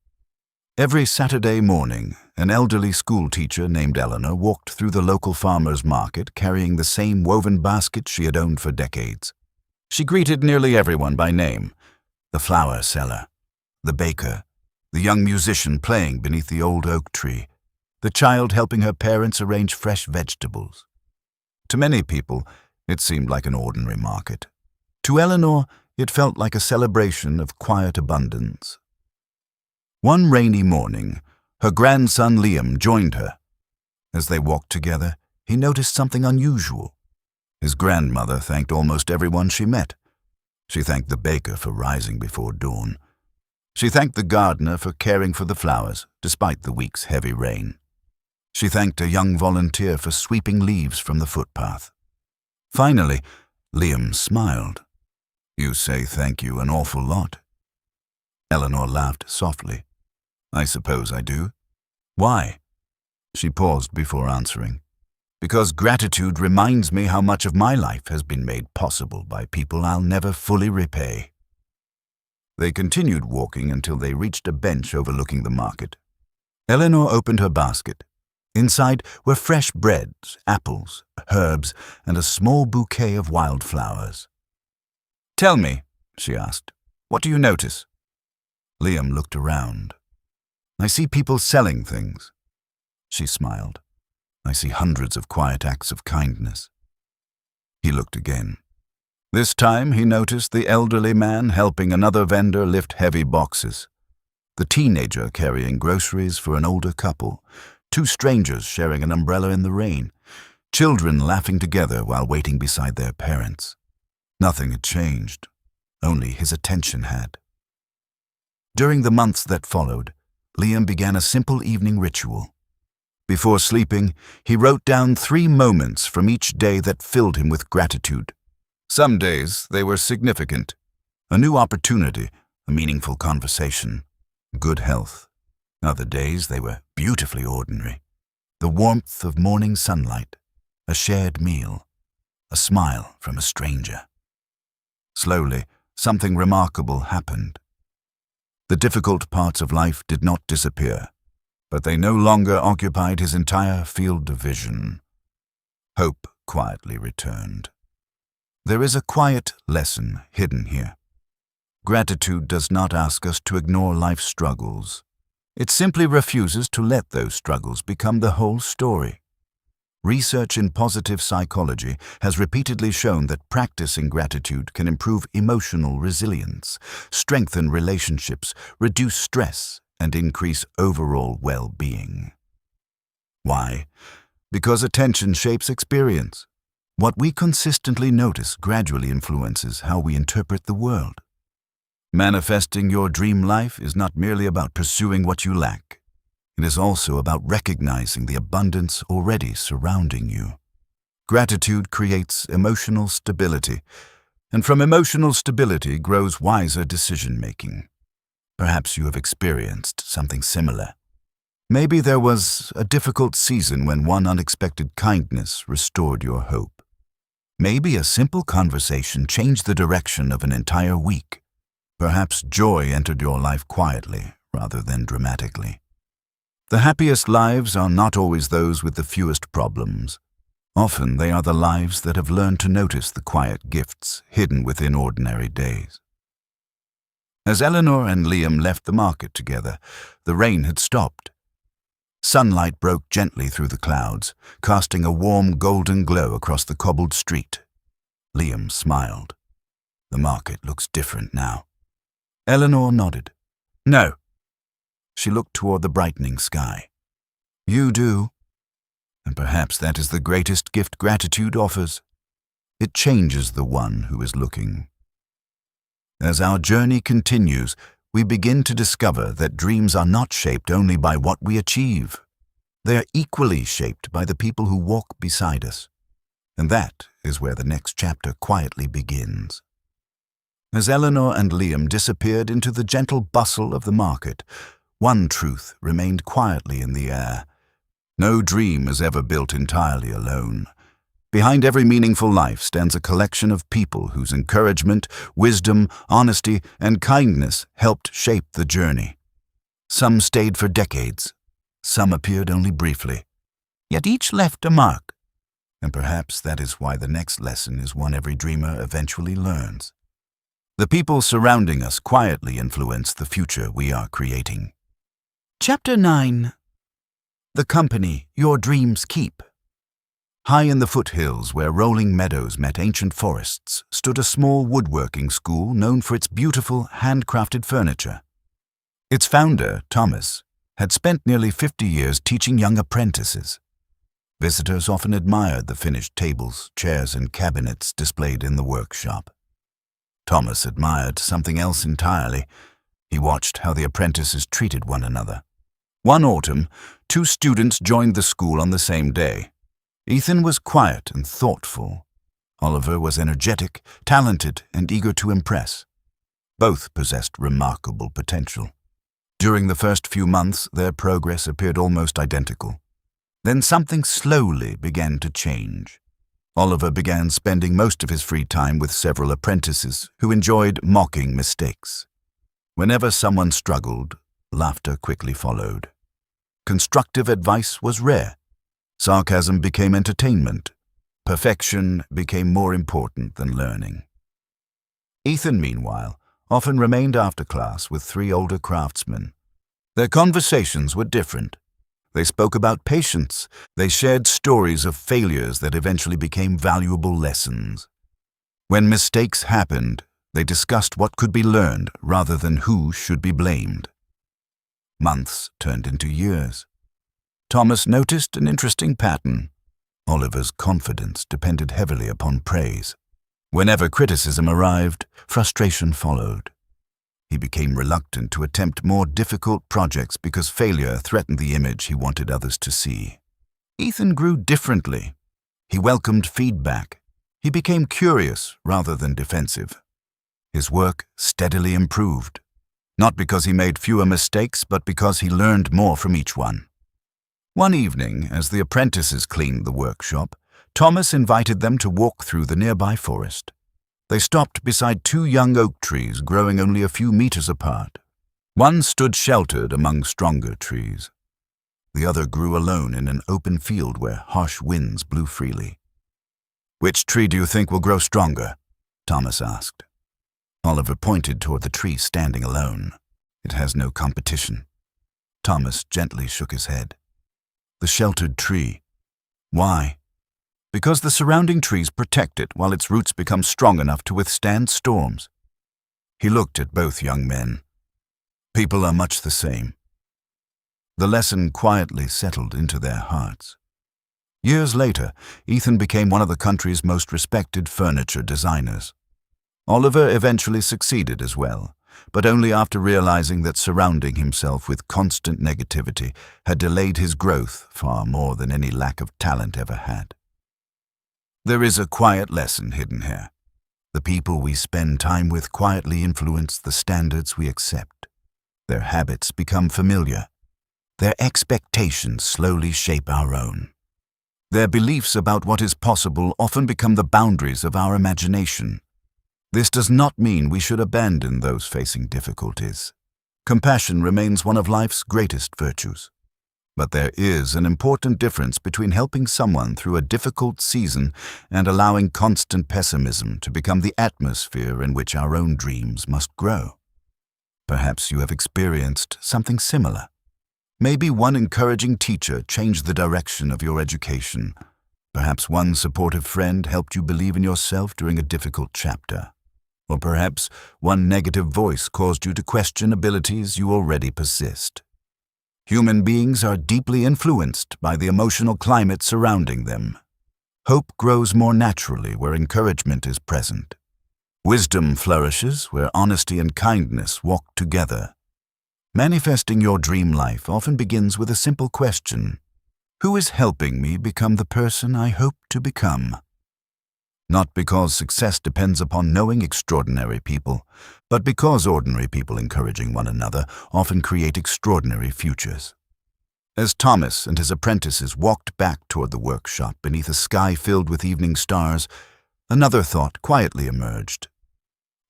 Every Saturday morning, an elderly school teacher named Eleanor walked through the local farmer's market carrying the same woven basket she had owned for decades. She greeted nearly everyone by name: the flower seller, the baker, the young musician playing beneath the old oak tree, the child helping her parents arrange fresh vegetables. To many people, it seemed like an ordinary market. To Eleanor, it felt like a celebration of quiet abundance. One rainy morning, her grandson Liam joined her. As they walked together, he noticed something unusual. His grandmother thanked almost everyone she met. She thanked the baker for rising before dawn. She thanked the gardener for caring for the flowers, despite the week's heavy rain. She thanked a young volunteer for sweeping leaves from the footpath. Finally, Liam smiled. "You say thank you an awful lot." Eleanor laughed softly. "I suppose I do." "Why?" She paused before answering. "Because gratitude reminds me how much of my life has been made possible by people I'll never fully repay." They continued walking until they reached a bench overlooking the market. Eleanor opened her basket. Inside were fresh breads, apples, herbs, and a small bouquet of wildflowers. "Tell me," she asked, "what do you notice?" Liam looked around. "I see people selling things." She smiled. "I see hundreds of quiet acts of kindness." He looked again. This time he noticed the elderly man helping another vendor lift heavy boxes, the teenager carrying groceries for an older couple, two strangers sharing an umbrella in the rain, children laughing together while waiting beside their parents. Nothing had changed, only his attention had. During the months that followed, Liam began a simple evening ritual. Before sleeping, he wrote down 3 moments from each day that filled him with gratitude. Some days they were significant: a new opportunity, a meaningful conversation, good health. Other days they were beautifully ordinary: the warmth of morning sunlight, a shared meal, a smile from a stranger. Slowly, something remarkable happened. The difficult parts of life did not disappear, but they no longer occupied his entire field of vision. Hope quietly returned. There is a quiet lesson hidden here. Gratitude does not ask us to ignore life's struggles. It simply refuses to let those struggles become the whole story. Research in positive psychology has repeatedly shown that practicing gratitude can improve emotional resilience, strengthen relationships, reduce stress, and increase overall well-being. Why? Because attention shapes experience. What we consistently notice gradually influences how we interpret the world. Manifesting your dream life is not merely about pursuing what you lack. It is also about recognizing the abundance already surrounding you. Gratitude creates emotional stability, and from emotional stability grows wiser decision-making. Perhaps you have experienced something similar. Maybe there was a difficult season when one unexpected kindness restored your hope. Maybe a simple conversation changed the direction of an entire week. Perhaps joy entered your life quietly rather than dramatically. The happiest lives are not always those with the fewest problems. Often they are the lives that have learned to notice the quiet gifts hidden within ordinary days. As Eleanor and Liam left the market together, the rain had stopped. Sunlight broke gently through the clouds, casting a warm golden glow across the cobbled street. Liam smiled. The market looks different now. Eleanor nodded. No. She looked toward the brightening sky. You do. And perhaps that is the greatest gift gratitude offers. It changes the one who is looking. As our journey continues, we begin to discover that dreams are not shaped only by what we achieve. They are equally shaped by the people who walk beside us. And that is where the next chapter quietly begins. As Eleanor and Liam disappeared into the gentle bustle of the market, one truth remained quietly in the air. No dream is ever built entirely alone. Behind every meaningful life stands a collection of people whose encouragement, wisdom, honesty, and kindness helped shape the journey. Some stayed for decades. Some appeared only briefly. Yet each left a mark. And perhaps that is why the next lesson is one every dreamer eventually learns. The people surrounding us quietly influence the future we are creating. Chapter 9. The company your dreams keep. High in the foothills where rolling meadows met ancient forests stood a small woodworking school known for its beautiful handcrafted furniture. Its founder, Thomas, had spent nearly 50 years teaching young apprentices. Visitors often admired the finished tables, chairs, and cabinets displayed in the workshop. Thomas admired something else entirely. He watched how the apprentices treated one another. One autumn, 2 students joined the school on the same day. Ethan was quiet and thoughtful. Oliver was energetic, talented, and eager to impress. Both possessed remarkable potential. During the first few months, their progress appeared almost identical. Then something slowly began to change. Oliver began spending most of his free time with several apprentices who enjoyed mocking mistakes. Whenever someone struggled, laughter quickly followed. Constructive advice was rare. Sarcasm became entertainment. Perfection became more important than learning. Ethan, meanwhile, often remained after class with 3 older craftsmen. Their conversations were different. They spoke about patience. They shared stories of failures that eventually became valuable lessons. When mistakes happened, they discussed what could be learned rather than who should be blamed. Months turned into years. Thomas noticed an interesting pattern. Oliver's confidence depended heavily upon praise. Whenever criticism arrived, frustration followed. He became reluctant to attempt more difficult projects because failure threatened the image he wanted others to see. Ethan grew differently. He welcomed feedback. He became curious rather than defensive. His work steadily improved, not because he made fewer mistakes, but because he learned more from each one. One evening, as the apprentices cleaned the workshop, Thomas invited them to walk through the nearby forest. They stopped beside 2 young oak trees growing only a few meters apart. One stood sheltered among stronger trees. The other grew alone in an open field where harsh winds blew freely. "Which tree do you think will grow stronger?" Thomas asked. Oliver pointed toward the tree standing alone. "It has no competition." Thomas gently shook his head. "The sheltered tree. Why?" "Because the surrounding trees protect it while its roots become strong enough to withstand storms." He looked at both young men. People are much the same. The lesson quietly settled into their hearts. Years later, Ethan became one of the country's most respected furniture designers. Oliver eventually succeeded as well, but only after realizing that surrounding himself with constant negativity had delayed his growth far more than any lack of talent ever had. There is a quiet lesson hidden here. The people we spend time with quietly influence the standards we accept. Their habits become familiar. Their expectations slowly shape our own. Their beliefs about what is possible often become the boundaries of our imagination. This does not mean we should abandon those facing difficulties. Compassion remains one of life's greatest virtues. But there is an important difference between helping someone through a difficult season and allowing constant pessimism to become the atmosphere in which our own dreams must grow. Perhaps you have experienced something similar. Maybe one encouraging teacher changed the direction of your education. Perhaps one supportive friend helped you believe in yourself during a difficult chapter. Or perhaps one negative voice caused you to question abilities you already possessed. Human beings are deeply influenced by the emotional climate surrounding them. Hope grows more naturally where encouragement is present. Wisdom flourishes where honesty and kindness walk together. Manifesting your dream life often begins with a simple question: who is helping me become the person I hope to become? Not because success depends upon knowing extraordinary people, but because ordinary people encouraging one another often create extraordinary futures. As Thomas and his apprentices walked back toward the workshop beneath a sky filled with evening stars, another thought quietly emerged.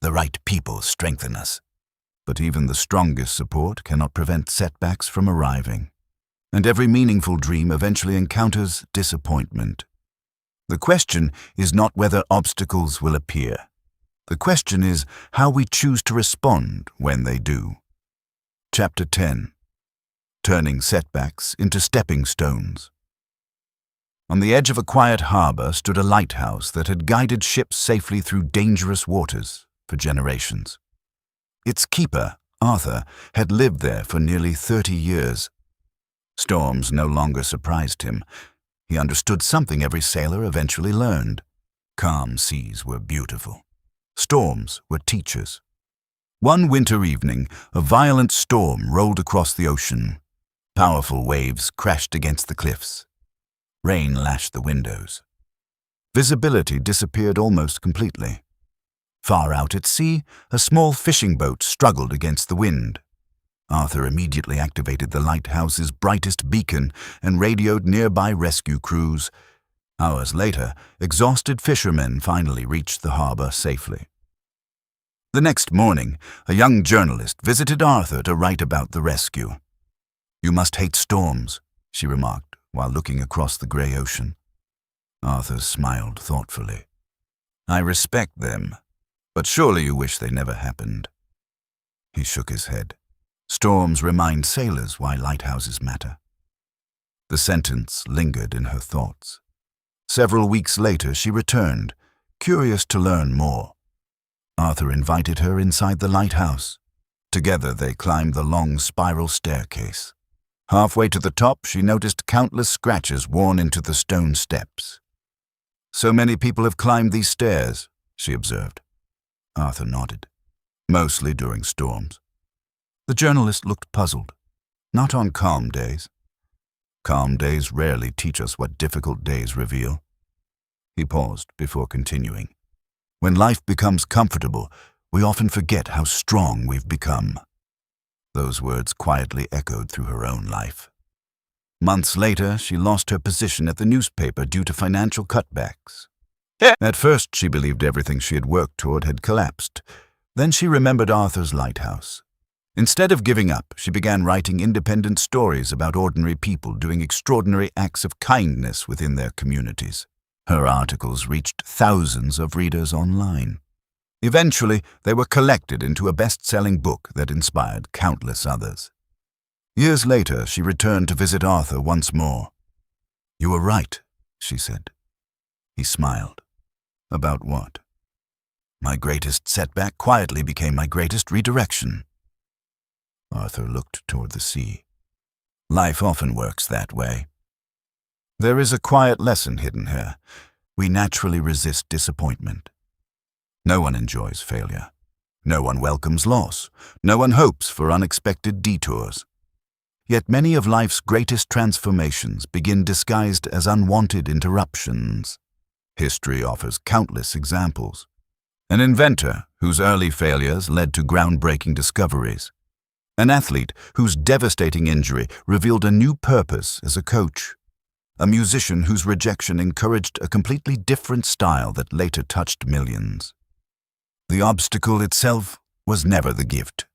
The right people strengthen us. But even the strongest support cannot prevent setbacks from arriving. And every meaningful dream eventually encounters disappointment. The question is not whether obstacles will appear. The question is how we choose to respond when they do. Chapter 10. Turning Setbacks into Stepping Stones. On the edge of a quiet harbor stood a lighthouse that had guided ships safely through dangerous waters for generations. Its keeper, Arthur, had lived there for nearly 30 years. Storms no longer surprised him. He understood something every sailor eventually learned. Calm seas were beautiful. Storms were teachers. One winter evening, a violent storm rolled across the ocean. Powerful waves crashed against the cliffs. Rain lashed the windows. Visibility disappeared almost completely. Far out at sea, a small fishing boat struggled against the wind. Arthur immediately activated the lighthouse's brightest beacon and radioed nearby rescue crews. Hours later, exhausted fishermen finally reached the harbor safely. The next morning, a young journalist visited Arthur to write about the rescue. "You must hate storms," she remarked while looking across the gray ocean. Arthur smiled thoughtfully. "I respect them, but surely you wish they never happened." He shook his head. Storms remind sailors why lighthouses matter. The sentence lingered in her thoughts. Several weeks later, she returned, curious to learn more. Arthur invited her inside the lighthouse. Together, they climbed the long spiral staircase. Halfway to the top, she noticed countless scratches worn into the stone steps. "So many people have climbed these stairs," she observed. Arthur nodded. "Mostly during storms." The journalist looked puzzled. "Not on calm days." "Calm days rarely teach us what difficult days reveal." He paused before continuing. "When life becomes comfortable, we often forget how strong we've become." Those words quietly echoed through her own life. Months later, she lost her position at the newspaper due to financial cutbacks. At first, she believed everything she had worked toward had collapsed. Then she remembered Arthur's lighthouse. Instead of giving up, she began writing independent stories about ordinary people doing extraordinary acts of kindness within their communities. Her articles reached thousands of readers online. Eventually, they were collected into a best-selling book that inspired countless others. Years later, she returned to visit Arthur once more. "You were right," she said. He smiled. "About what?" "My greatest setback quietly became my greatest redirection." Arthur looked toward the sea. Life often works that way. There is a quiet lesson hidden here. We naturally resist disappointment. No one enjoys failure. No one welcomes loss. No one hopes for unexpected detours. Yet many of life's greatest transformations begin disguised as unwanted interruptions. History offers countless examples. An inventor whose early failures led to groundbreaking discoveries. An athlete whose devastating injury revealed a new purpose as a coach. A musician whose rejection encouraged a completely different style that later touched millions. The obstacle itself was never the gift.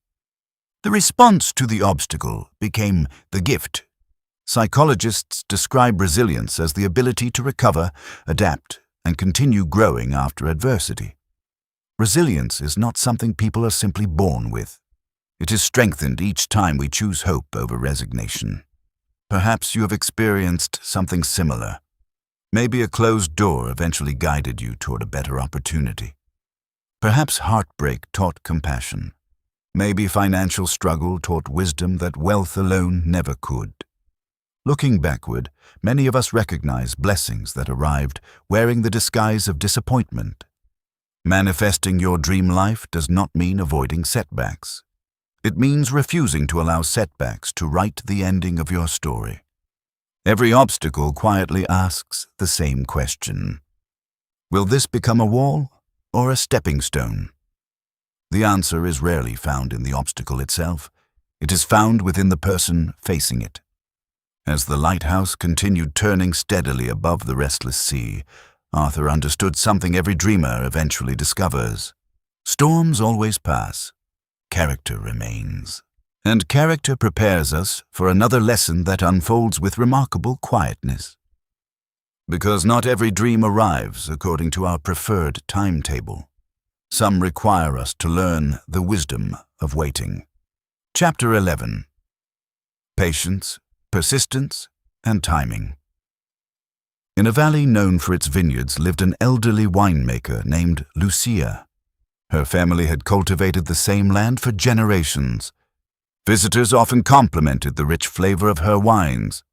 The response to the obstacle became the gift. Psychologists describe resilience as the ability to recover, adapt, and continue growing after adversity. Resilience is not something people are simply born with. It is strengthened each time we choose hope over resignation. Perhaps you have experienced something similar. Maybe a closed door eventually guided you toward a better opportunity. Perhaps heartbreak taught compassion. Maybe financial struggle taught wisdom that wealth alone never could. Looking backward, many of us recognize blessings that arrived wearing the disguise of disappointment. Manifesting your dream life does not mean avoiding setbacks. It means refusing to allow setbacks to write the ending of your story. Every obstacle quietly asks the same question. Will this become a wall or a stepping stone? The answer is rarely found in the obstacle itself. It is found within the person facing it. As the lighthouse continued turning steadily above the restless sea, Arthur understood something every dreamer eventually discovers. Storms always pass. Character remains. And character prepares us for another lesson that unfolds with remarkable quietness. Because not every dream arrives according to our preferred timetable. Some require us to learn the wisdom of waiting. Chapter 11. Patience, persistence, and timing. In a valley known for its vineyards lived an elderly winemaker named Lucia. Her family had cultivated the same land for generations. Visitors often complimented the rich flavor of her wines.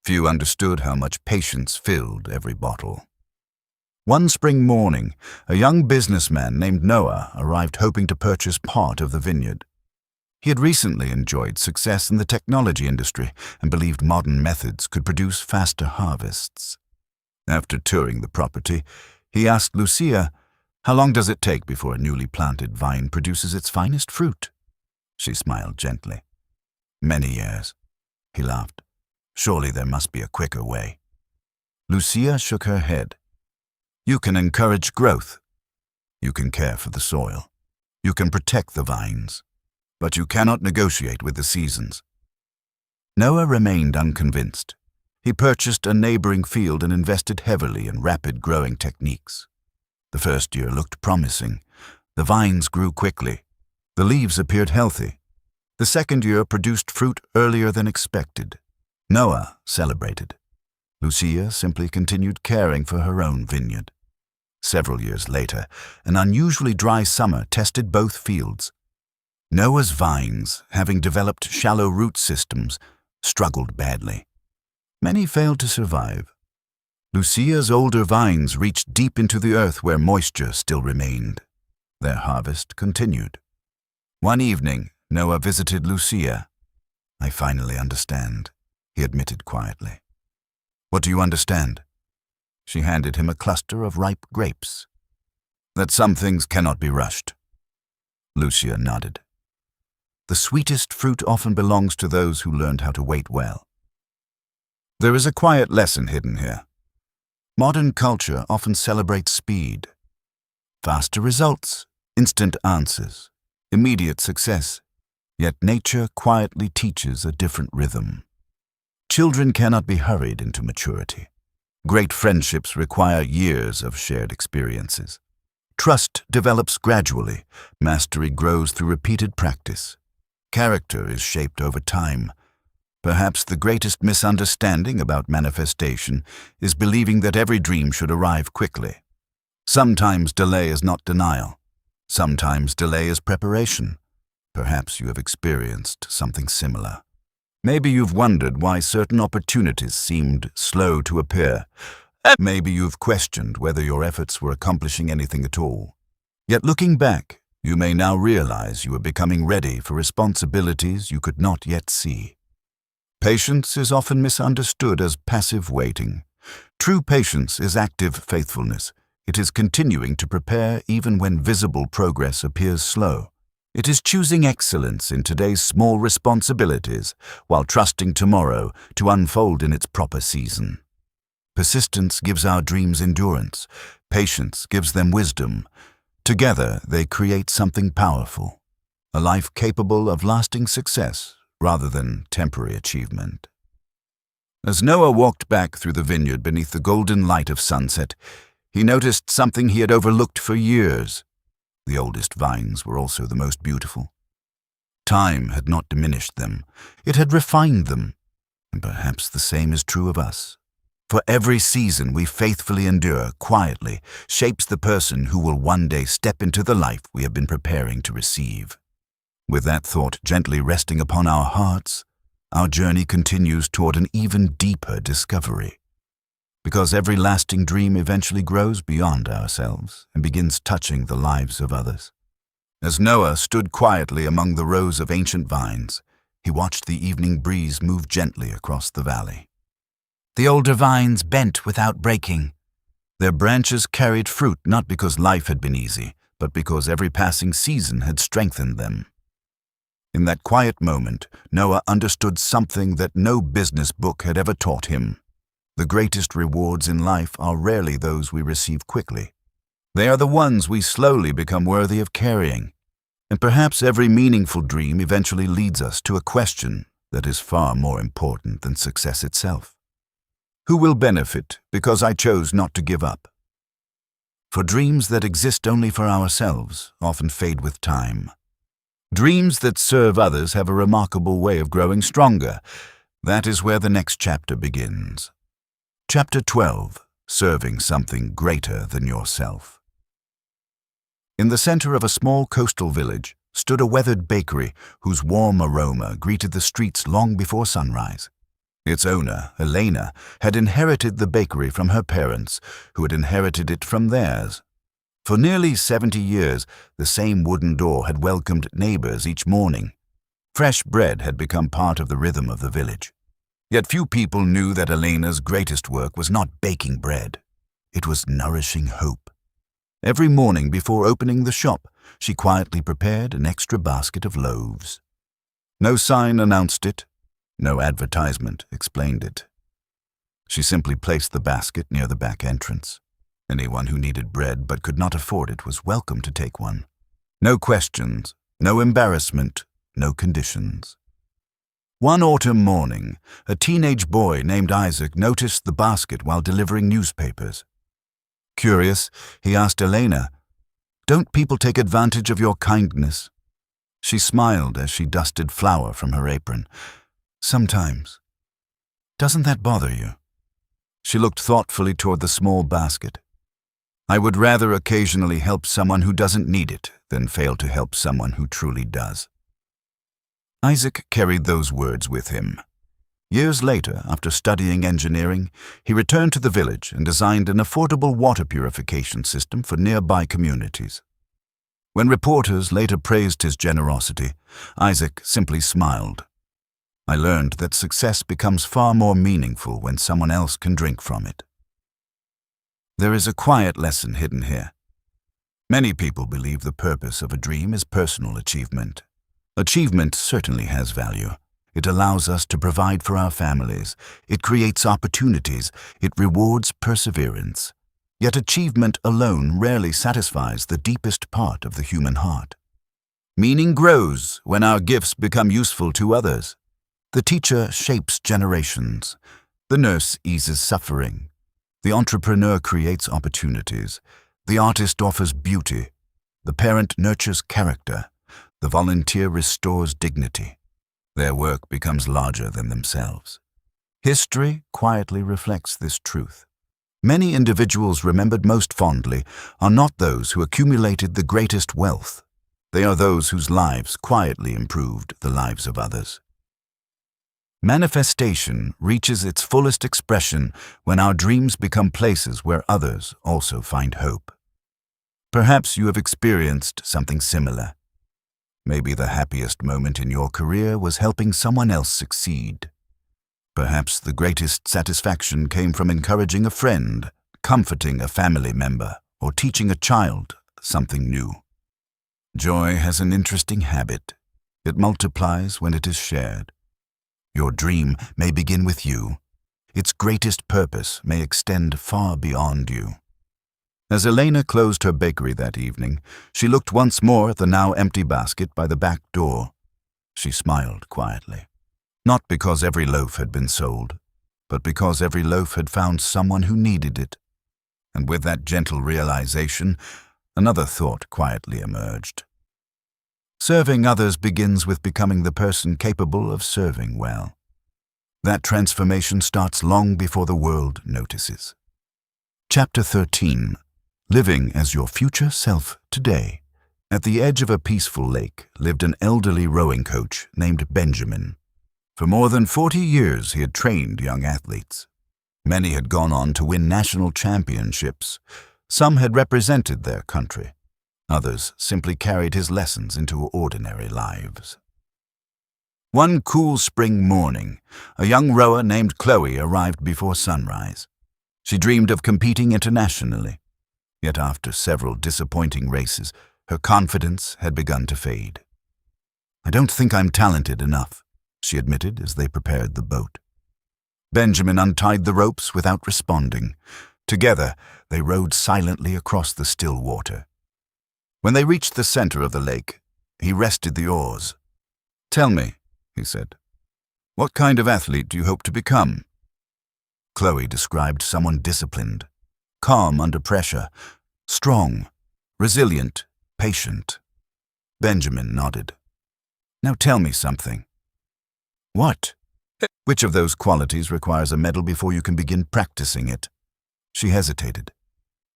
Few understood how much patience filled every bottle. One spring morning, a young businessman named Noah arrived hoping to purchase part of the vineyard. He had recently enjoyed success in the technology industry and believed modern methods could produce faster harvests. After touring the property, he asked Lucia, "How long does it take before a newly planted vine produces its finest fruit?" She smiled gently. "Many years," he laughed. "Surely there must be a quicker way." Lucia shook her head. "You can encourage growth. You can care for the soil. You can protect the vines. But you cannot negotiate with the seasons." Noah remained unconvinced. He purchased a neighboring field and invested heavily in rapid growing techniques. The first year looked promising. The vines grew quickly. The leaves appeared healthy. The second year produced fruit earlier than expected. Noah celebrated. Lucia simply continued caring for her own vineyard. Several years later, an unusually dry summer tested both fields. Noah's vines, having developed shallow root systems, struggled badly. Many failed to survive. Lucia's older vines reached deep into the earth where moisture still remained. Their harvest continued. One evening, Noah visited Lucia. "I finally understand," he admitted quietly. "What do you understand?" She handed him a cluster of ripe grapes. "That some things cannot be rushed." Lucia nodded. "The sweetest fruit often belongs to those who learned how to wait well." There is a quiet lesson hidden here. Modern culture often celebrates speed. Faster results, instant answers, immediate success. Yet nature quietly teaches a different rhythm. Children cannot be hurried into maturity. Great friendships require years of shared experiences. Trust develops gradually. Mastery grows through repeated practice. Character is shaped over time. Perhaps the greatest misunderstanding about manifestation is believing that every dream should arrive quickly. Sometimes delay is not denial. Sometimes delay is preparation. Perhaps you have experienced something similar. Maybe you've wondered why certain opportunities seemed slow to appear. Maybe you've questioned whether your efforts were accomplishing anything at all. Yet looking back, You may now realize you are becoming ready for responsibilities you could not yet see. Patience is often misunderstood as passive waiting. True patience is active faithfulness. It is continuing to prepare even when visible progress appears slow. It is choosing excellence in today's small responsibilities while trusting tomorrow to unfold in its proper season. Persistence gives our dreams endurance. Patience gives them wisdom. Together, they create something powerful, a life capable of lasting success rather than temporary achievement. As Noah walked back through the vineyard beneath the golden light of sunset, he noticed something he had overlooked for years. The oldest vines were also the most beautiful. Time had not diminished them. It had refined them. And perhaps the same is true of us. For every season we faithfully endure quietly shapes the person who will one day step into the life we have been preparing to receive. With that thought gently resting upon our hearts, our journey continues toward an even deeper discovery. Because every lasting dream eventually grows beyond ourselves and begins touching the lives of others. As Noah stood quietly among the rows of ancient vines, he watched the evening breeze move gently across the valley. The older vines bent without breaking. Their branches carried fruit not because life had been easy, but because every passing season had strengthened them. In that quiet moment, Noah understood something that no business book had ever taught him. The greatest rewards in life are rarely those we receive quickly. They are the ones we slowly become worthy of carrying. And perhaps every meaningful dream eventually leads us to a question that is far more important than success itself. Who will benefit because I chose not to give up? For dreams that exist only for ourselves often fade with time. Dreams that serve others have a remarkable way of growing stronger. That is where the next chapter begins. Chapter 12, Serving Something Greater Than Yourself. In the center of a small coastal village stood a weathered bakery whose warm aroma greeted the streets long before sunrise. Its owner, Elena, had inherited the bakery from her parents, who had inherited it from theirs. For nearly 70 years, the same wooden door had welcomed neighbors each morning. Fresh bread had become part of the rhythm of the village. Yet few people knew that Elena's greatest work was not baking bread. It was nourishing hope. Every morning before opening the shop, she quietly prepared an extra basket of loaves. No sign announced it. No advertisement explained it. She simply placed the basket near the back entrance. Anyone who needed bread but could not afford it was welcome to take one. No questions, no embarrassment, no conditions. One autumn morning, a teenage boy named Isaac noticed the basket while delivering newspapers. Curious, he asked Elena, "Don't people take advantage of your kindness?" She smiled as she dusted flour from her apron. "Sometimes. Doesn't that bother you?" She looked thoughtfully toward the small basket. "I would rather occasionally help someone who doesn't need it than fail to help someone who truly does." Isaac carried those words with him. Years later, after studying engineering, he returned to the village and designed an affordable water purification system for nearby communities. When reporters later praised his generosity, Isaac simply smiled. "I learned that success becomes far more meaningful when someone else can drink from it." There is a quiet lesson hidden here. Many people believe the purpose of a dream is personal achievement. Achievement certainly has value. It allows us to provide for our families. It creates opportunities. It rewards perseverance. Yet achievement alone rarely satisfies the deepest part of the human heart. Meaning grows when our gifts become useful to others. The teacher shapes generations. The nurse eases suffering. The entrepreneur creates opportunities. The artist offers beauty. The parent nurtures character. The volunteer restores dignity. Their work becomes larger than themselves. History quietly reflects this truth. Many individuals remembered most fondly are not those who accumulated the greatest wealth. They are those whose lives quietly improved the lives of others. Manifestation reaches its fullest expression when our dreams become places where others also find hope. Perhaps you have experienced something similar. Maybe the happiest moment in your career was helping someone else succeed. Perhaps the greatest satisfaction came from encouraging a friend, comforting a family member, or teaching a child something new. Joy has an interesting habit. It multiplies when it is shared. Your dream may begin with you. Its greatest purpose may extend far beyond you. As Elena closed her bakery that evening, she looked once more at the now empty basket by the back door. She smiled quietly. Not because every loaf had been sold, but because every loaf had found someone who needed it. And with that gentle realization, another thought quietly emerged. Serving others begins with becoming the person capable of serving well. That transformation starts long before the world notices. Chapter 13. Living as your future self today. At the edge of a peaceful lake lived an elderly rowing coach named Benjamin. For more than 40 years he had trained young athletes. Many had gone on to win national championships. Some had represented their country. Others simply carried his lessons into ordinary lives. One cool spring morning, a young rower named Chloe arrived before sunrise. She dreamed of competing internationally. Yet after several disappointing races, her confidence had begun to fade. "I don't think I'm talented enough," she admitted as they prepared the boat. Benjamin untied the ropes without responding. Together, they rowed silently across the still water. When they reached the center of the lake, he rested the oars. "Tell me," he said, "what kind of athlete do you hope to become?" Chloe described someone disciplined, calm under pressure, strong, resilient, patient. Benjamin nodded. "Now tell me something." "What?" "Which of those qualities requires a medal before you can begin practicing it?" She hesitated.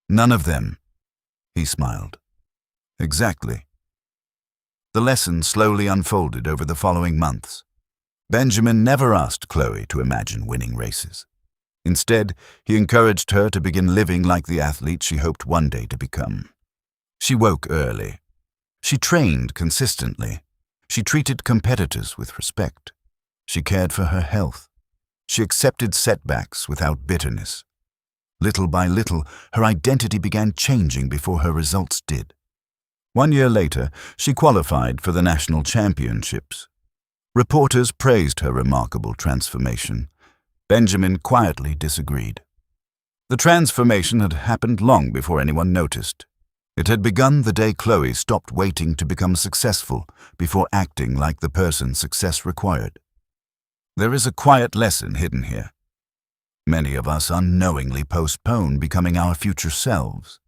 "None of them." He smiled. "Exactly." The lesson slowly unfolded over the following months. Benjamin never asked Chloe to imagine winning races. Instead, he encouraged her to begin living like the athlete she hoped one day to become. She woke early. She trained consistently. She treated competitors with respect. She cared for her health. She accepted setbacks without bitterness. Little by little, her identity began changing before her results did. 1 year later, she qualified for the national championships. Reporters praised her remarkable transformation. Benjamin quietly disagreed. The transformation had happened long before anyone noticed. It had begun the day Chloe stopped waiting to become successful before acting like the person success required. There is a quiet lesson hidden here. Many of us unknowingly postpone becoming our future selves.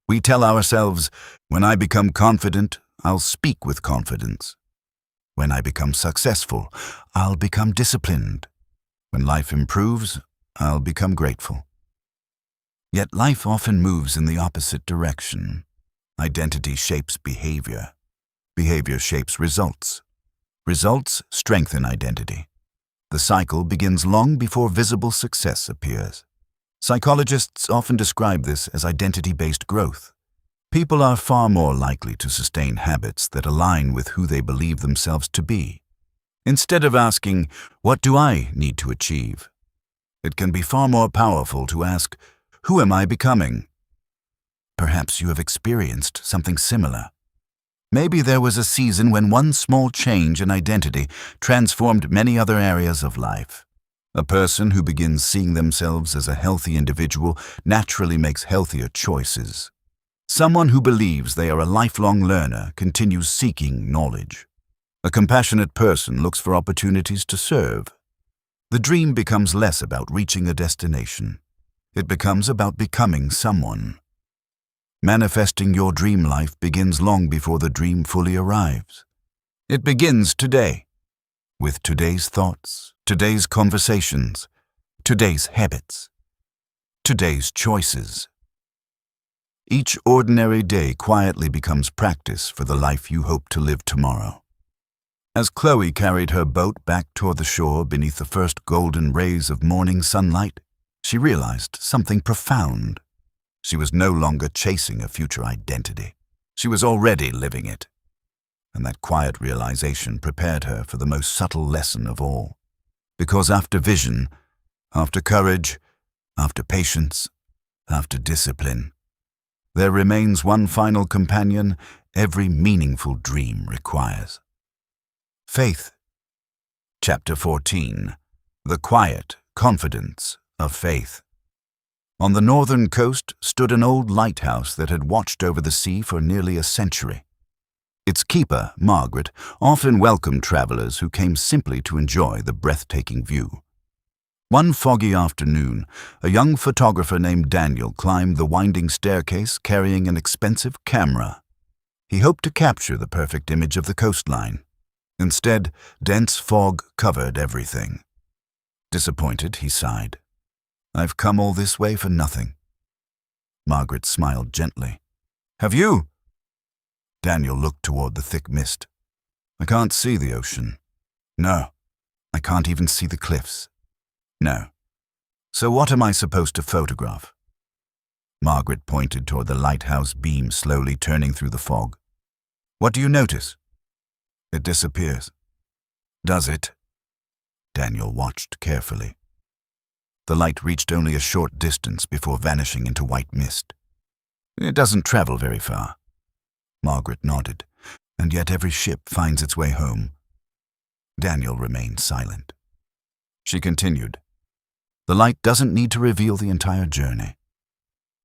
We tell ourselves, "When I become confident, I'll speak with confidence. When I become successful, I'll become disciplined. When life improves, I'll become grateful." Yet life often moves in the opposite direction. Identity shapes behavior. Behavior shapes results. Results strengthen identity. The cycle begins long before visible success appears. Psychologists often describe this as identity-based growth. People are far more likely to sustain habits that align with who they believe themselves to be. Instead of asking, "What do I need to achieve?" it can be far more powerful to ask, "Who am I becoming?" Perhaps you have experienced something similar. Maybe there was a season when one small change in identity transformed many other areas of life. A person who begins seeing themselves as a healthy individual naturally makes healthier choices. Someone who believes they are a lifelong learner continues seeking knowledge. A compassionate person looks for opportunities to serve. The dream becomes less about reaching a destination. It becomes about becoming someone. Manifesting your dream life begins long before the dream fully arrives. It begins today, with today's thoughts, today's conversations, today's habits, today's choices. Each ordinary day quietly becomes practice for the life you hope to live tomorrow. As Chloe carried her boat back toward the shore beneath the first golden rays of morning sunlight, she realized something profound. She was no longer chasing a future identity. She was already living it. And that quiet realization prepared her for the most subtle lesson of all. Because after vision, after courage, after patience, after discipline, there remains one final companion every meaningful dream requires. Faith. Chapter 14. The Quiet Confidence of Faith. On the northern coast stood an old lighthouse that had watched over the sea for nearly a century. Its keeper, Margaret, often welcomed travelers who came simply to enjoy the breathtaking view. One foggy afternoon, a young photographer named Daniel climbed the winding staircase carrying an expensive camera. He hoped to capture the perfect image of the coastline. Instead, dense fog covered everything. Disappointed, he sighed. "I've come all this way for nothing." Margaret smiled gently. "Have you?" Daniel looked toward the thick mist. "I can't see the ocean." "No." "I can't even see the cliffs." "No." "So what am I supposed to photograph?" Margaret pointed toward the lighthouse beam slowly turning through the fog. "What do you notice?" "It disappears." "Does it?" Daniel watched carefully. The light reached only a short distance before vanishing into white mist. "It doesn't travel very far." Margaret nodded. "And yet every ship finds its way home." Daniel remained silent. She continued, "The light doesn't need to reveal the entire journey.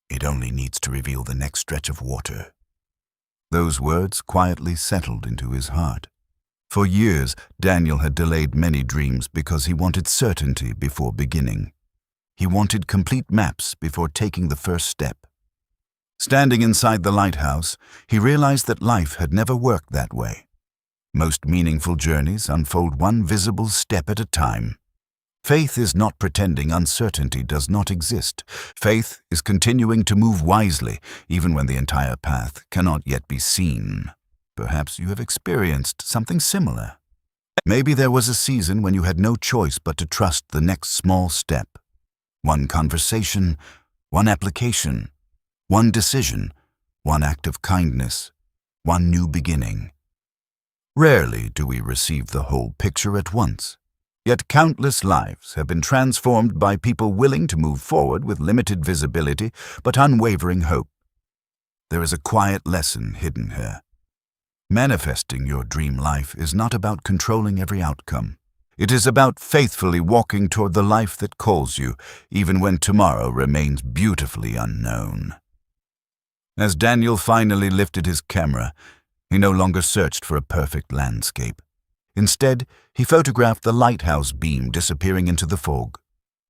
It only needs to reveal the next stretch of water." Those words quietly settled into his heart. For years, Daniel had delayed many dreams because he wanted certainty before beginning. He wanted complete maps before taking the first step. Standing inside the lighthouse, he realized that life had never worked that way. Most meaningful journeys unfold one visible step at a time. Faith is not pretending uncertainty does not exist. Faith is continuing to move wisely, even when the entire path cannot yet be seen. Perhaps you have experienced something similar. Maybe there was a season when you had no choice but to trust the next small step. One conversation, one application, one decision, one act of kindness, one new beginning. Rarely do we receive the whole picture at once. Yet countless lives have been transformed by people willing to move forward with limited visibility but unwavering hope. There is a quiet lesson hidden here. Manifesting your dream life is not about controlling every outcome. It is about faithfully walking toward the life that calls you, even when tomorrow remains beautifully unknown. As Daniel finally lifted his camera, he no longer searched for a perfect landscape. Instead, he photographed the lighthouse beam disappearing into the fog.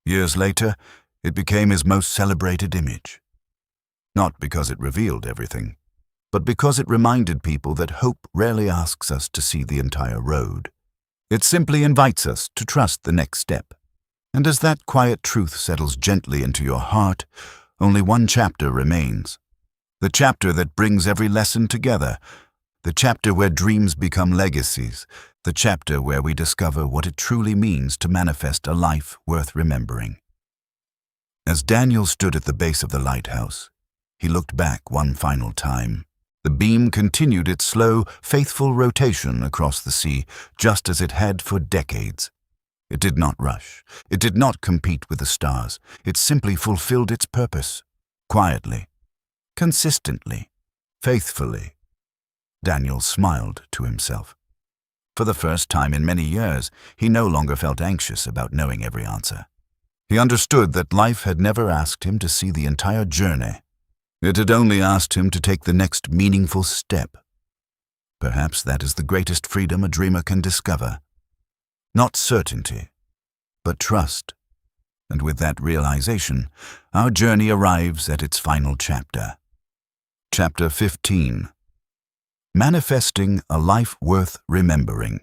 Years later, it became his most celebrated image. Not because it revealed everything, but because it reminded people that hope rarely asks us to see the entire road. It simply invites us to trust the next step. And as that quiet truth settles gently into your heart, only one chapter remains. The chapter that brings every lesson together. The chapter where dreams become legacies. The chapter where we discover what it truly means to manifest a life worth remembering. As Daniel stood at the base of the lighthouse, he looked back one final time. The beam continued its slow, faithful rotation across the sea, just as it had for decades. It did not rush. It did not compete with the stars. It simply fulfilled its purpose. Quietly, consistently, faithfully. Daniel smiled to himself. For the first time in many years, he no longer felt anxious about knowing every answer. He understood that life had never asked him to see the entire journey. It had only asked him to take the next meaningful step. Perhaps that is the greatest freedom a dreamer can discover. Not certainty, but trust. And with that realization, our journey arrives at its final chapter. Chapter 15. Manifesting a Life Worth Remembering.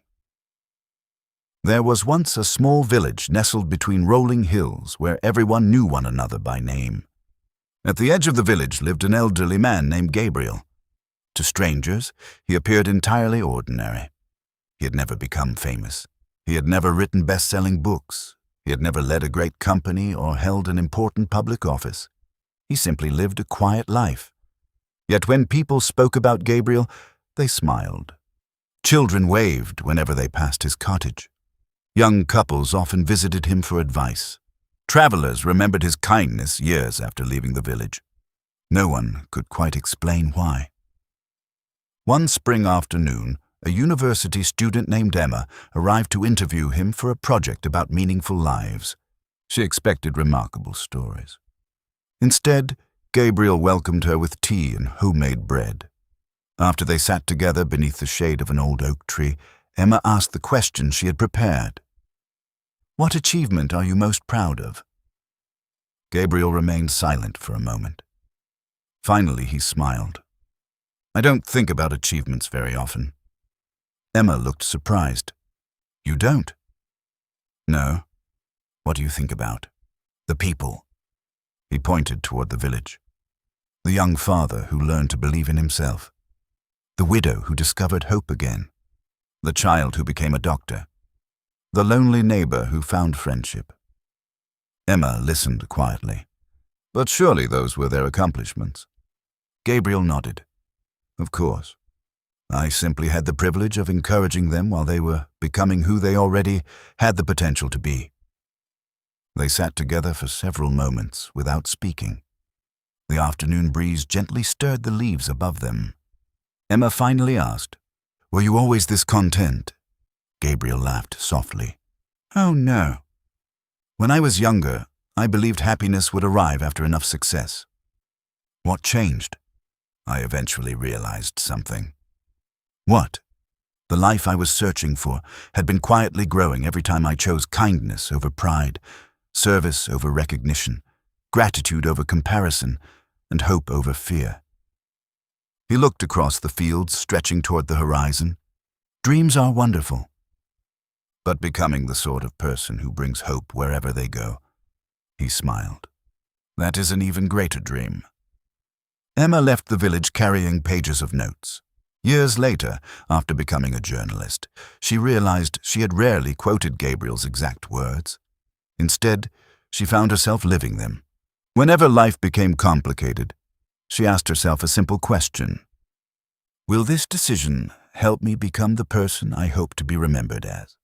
There was once a small village nestled between rolling hills where everyone knew one another by name. At the edge of the village lived an elderly man named Gabriel. To strangers, he appeared entirely ordinary. He had never become famous. He had never written best-selling books. He had never led a great company or held an important public office. He simply lived a quiet life. Yet when people spoke about Gabriel, they smiled. Children waved whenever they passed his cottage. Young couples often visited him for advice. Travelers remembered his kindness years after leaving the village. No one could quite explain why. One spring afternoon, a university student named Emma arrived to interview him for a project about meaningful lives. She expected remarkable stories. Instead, Gabriel welcomed her with tea and homemade bread. After they sat together beneath the shade of an old oak tree, Emma asked the question she had prepared. "What achievement are you most proud of?" Gabriel remained silent for a moment. Finally, he smiled. "I don't think about achievements very often." Emma looked surprised. "You don't?" "No. What do you think about?" "The people." He pointed toward the village. The young father who learned to believe in himself. The widow who discovered hope again. The child who became a doctor. The lonely neighbor who found friendship. Emma listened quietly. But surely those were their accomplishments. Gabriel nodded. "Of course. I simply had the privilege of encouraging them while they were becoming who they already had the potential to be." They sat together for several moments without speaking. The afternoon breeze gently stirred the leaves above them. Emma finally asked, "Were you always this content?" Gabriel laughed softly. "Oh, no. When I was younger, I believed happiness would arrive after enough success. What changed? I eventually realized something." "What?" "The life I was searching for had been quietly growing every time I chose kindness over pride, service over recognition, gratitude over comparison, and hope over fear." He looked across the fields stretching toward the horizon. "Dreams are wonderful. But becoming the sort of person who brings hope wherever they go," he smiled, "that is an even greater dream." Emma left the village carrying pages of notes. Years later, after becoming a journalist, she realized she had rarely quoted Gabriel's exact words. Instead, she found herself living them. Whenever life became complicated, she asked herself a simple question. "Will this decision help me become the person I hope to be remembered as?"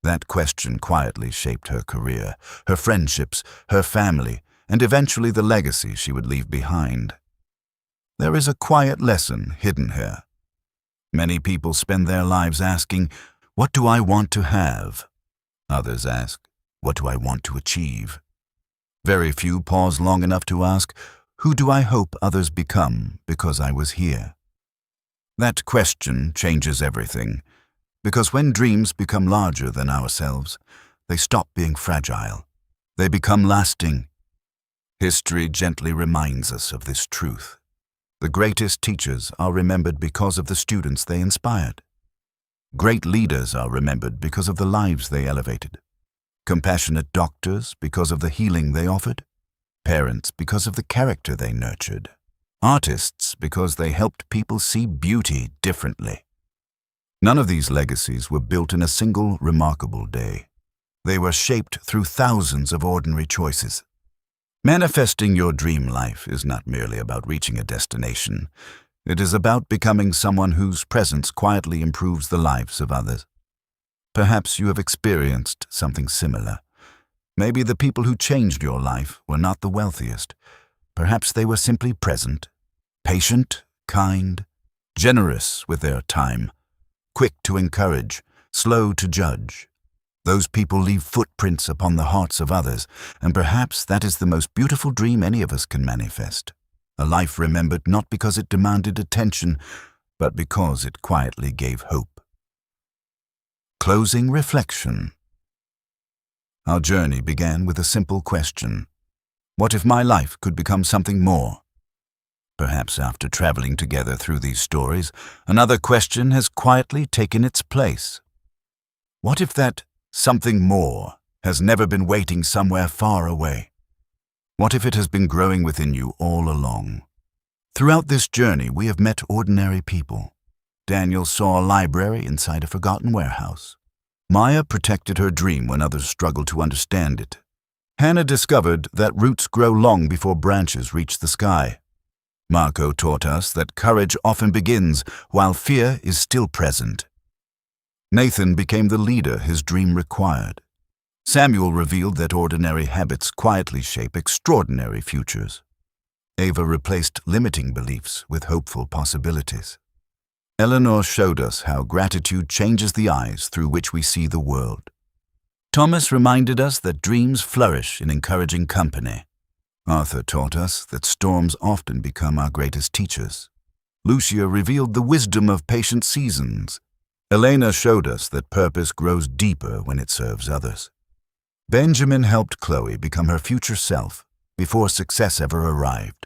That question quietly shaped her career, her friendships, her family, and eventually the legacy she would leave behind. There is a quiet lesson hidden here. Many people spend their lives asking, "What do I want to have?" Others ask, "What do I want to achieve?" Very few pause long enough to ask, "Who do I hope others become because I was here?" That question changes everything, because when dreams become larger than ourselves, they stop being fragile. They become lasting. History gently reminds us of this truth. The greatest teachers are remembered because of the students they inspired. Great leaders are remembered because of the lives they elevated. Compassionate doctors because of the healing they offered. Parents because of the character they nurtured. Artists because they helped people see beauty differently. None of these legacies were built in a single remarkable day. They were shaped through thousands of ordinary choices. Manifesting your dream life is not merely about reaching a destination. It is about becoming someone whose presence quietly improves the lives of others. Perhaps you have experienced something similar. Maybe the people who changed your life were not the wealthiest. Perhaps they were simply present, patient, kind, generous with their time, quick to encourage, slow to judge. Those people leave footprints upon the hearts of others, and perhaps that is the most beautiful dream any of us can manifest. A life remembered not because it demanded attention, but because it quietly gave hope. Closing reflection. Our journey began with a simple question. What if my life could become something more? Perhaps after traveling together through these stories, another question has quietly taken its place. What if that something more has never been waiting somewhere far away? What if it has been growing within you all along? Throughout this journey, we have met ordinary people. Daniel saw a library inside a forgotten warehouse. Maya protected her dream when others struggled to understand it. Hannah discovered that roots grow long before branches reach the sky. Marco taught us that courage often begins while fear is still present. Nathan became the leader his dream required. Samuel revealed that ordinary habits quietly shape extraordinary futures. Ava replaced limiting beliefs with hopeful possibilities. Eleanor showed us how gratitude changes the eyes through which we see the world. Thomas reminded us that dreams flourish in encouraging company. Arthur taught us that storms often become our greatest teachers. Lucia revealed the wisdom of patient seasons. Elena showed us that purpose grows deeper when it serves others. Benjamin helped Chloe become her future self before success ever arrived.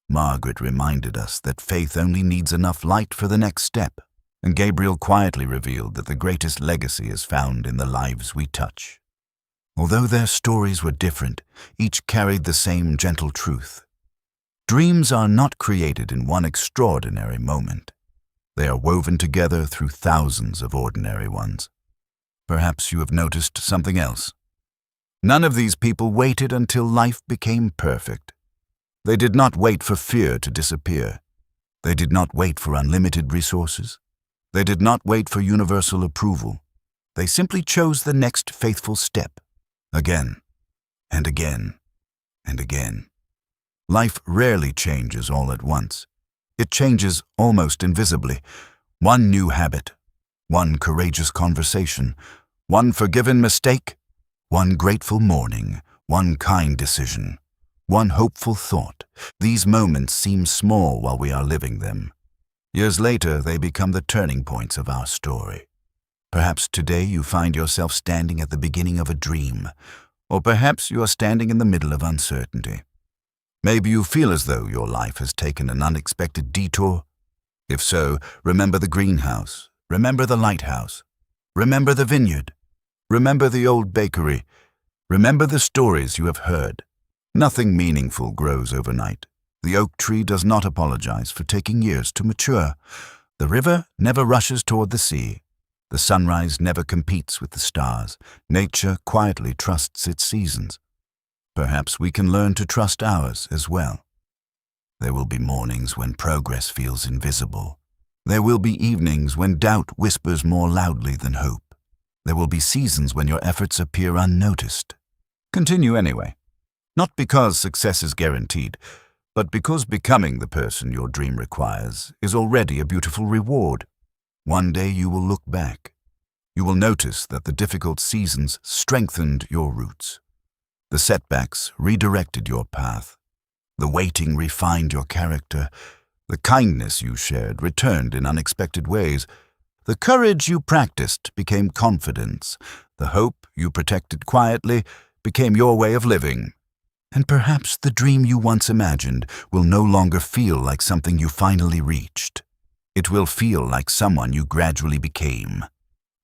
Margaret reminded us that faith only needs enough light for the next step, and Gabriel quietly revealed that the greatest legacy is found in the lives we touch. Although their stories were different, each carried the same gentle truth. Dreams are not created in one extraordinary moment. They are woven together through thousands of ordinary ones. Perhaps you have noticed something else. None of these people waited until life became perfect. They did not wait for fear to disappear. They did not wait for unlimited resources. They did not wait for universal approval. They simply chose the next faithful step. Again, and again, and again. Life rarely changes all at once. It changes almost invisibly. One new habit, one courageous conversation, one forgiven mistake, one grateful morning, one kind decision, one hopeful thought. These moments seem small while we are living them. Years later, they become the turning points of our story. Perhaps today you find yourself standing at the beginning of a dream, or perhaps you are standing in the middle of uncertainty. Maybe you feel as though your life has taken an unexpected detour. If so, remember the greenhouse, remember the lighthouse, remember the vineyard, remember the old bakery, remember the stories you have heard. Nothing meaningful grows overnight. The oak tree does not apologize for taking years to mature. The river never rushes toward the sea. The sunrise never competes with the stars. Nature quietly trusts its seasons. Perhaps we can learn to trust ours as well. There will be mornings when progress feels invisible. There will be evenings when doubt whispers more loudly than hope. There will be seasons when your efforts appear unnoticed. Continue anyway. Not because success is guaranteed, but because becoming the person your dream requires is already a beautiful reward. One day you will look back. You will notice that the difficult seasons strengthened your roots. The setbacks redirected your path. The waiting refined your character. The kindness you shared returned in unexpected ways. The courage you practiced became confidence. The hope you protected quietly became your way of living. And perhaps the dream you once imagined will no longer feel like something you finally reached. It will feel like someone you gradually became.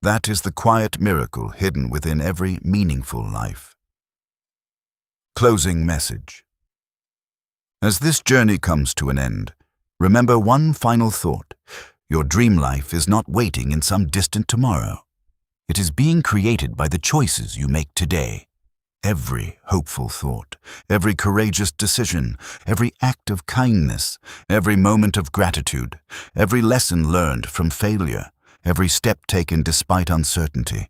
That is the quiet miracle hidden within every meaningful life. Closing message. As this journey comes to an end, remember one final thought. Your dream life is not waiting in some distant tomorrow. It is being created by the choices you make today. Every hopeful thought, every courageous decision, every act of kindness, every moment of gratitude, every lesson learned from failure, every step taken despite uncertainty.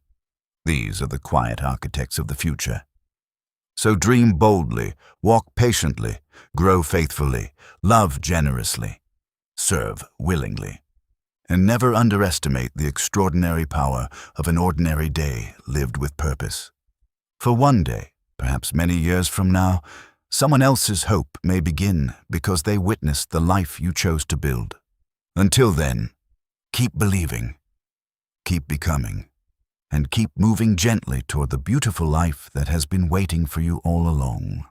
These are the quiet architects of the future. So dream boldly, walk patiently, grow faithfully, love generously, serve willingly, and never underestimate the extraordinary power of an ordinary day lived with purpose. For one day, perhaps many years from now, someone else's hope may begin because they witnessed the life you chose to build. Until then, keep believing, keep becoming, and keep moving gently toward the beautiful life that has been waiting for you all along.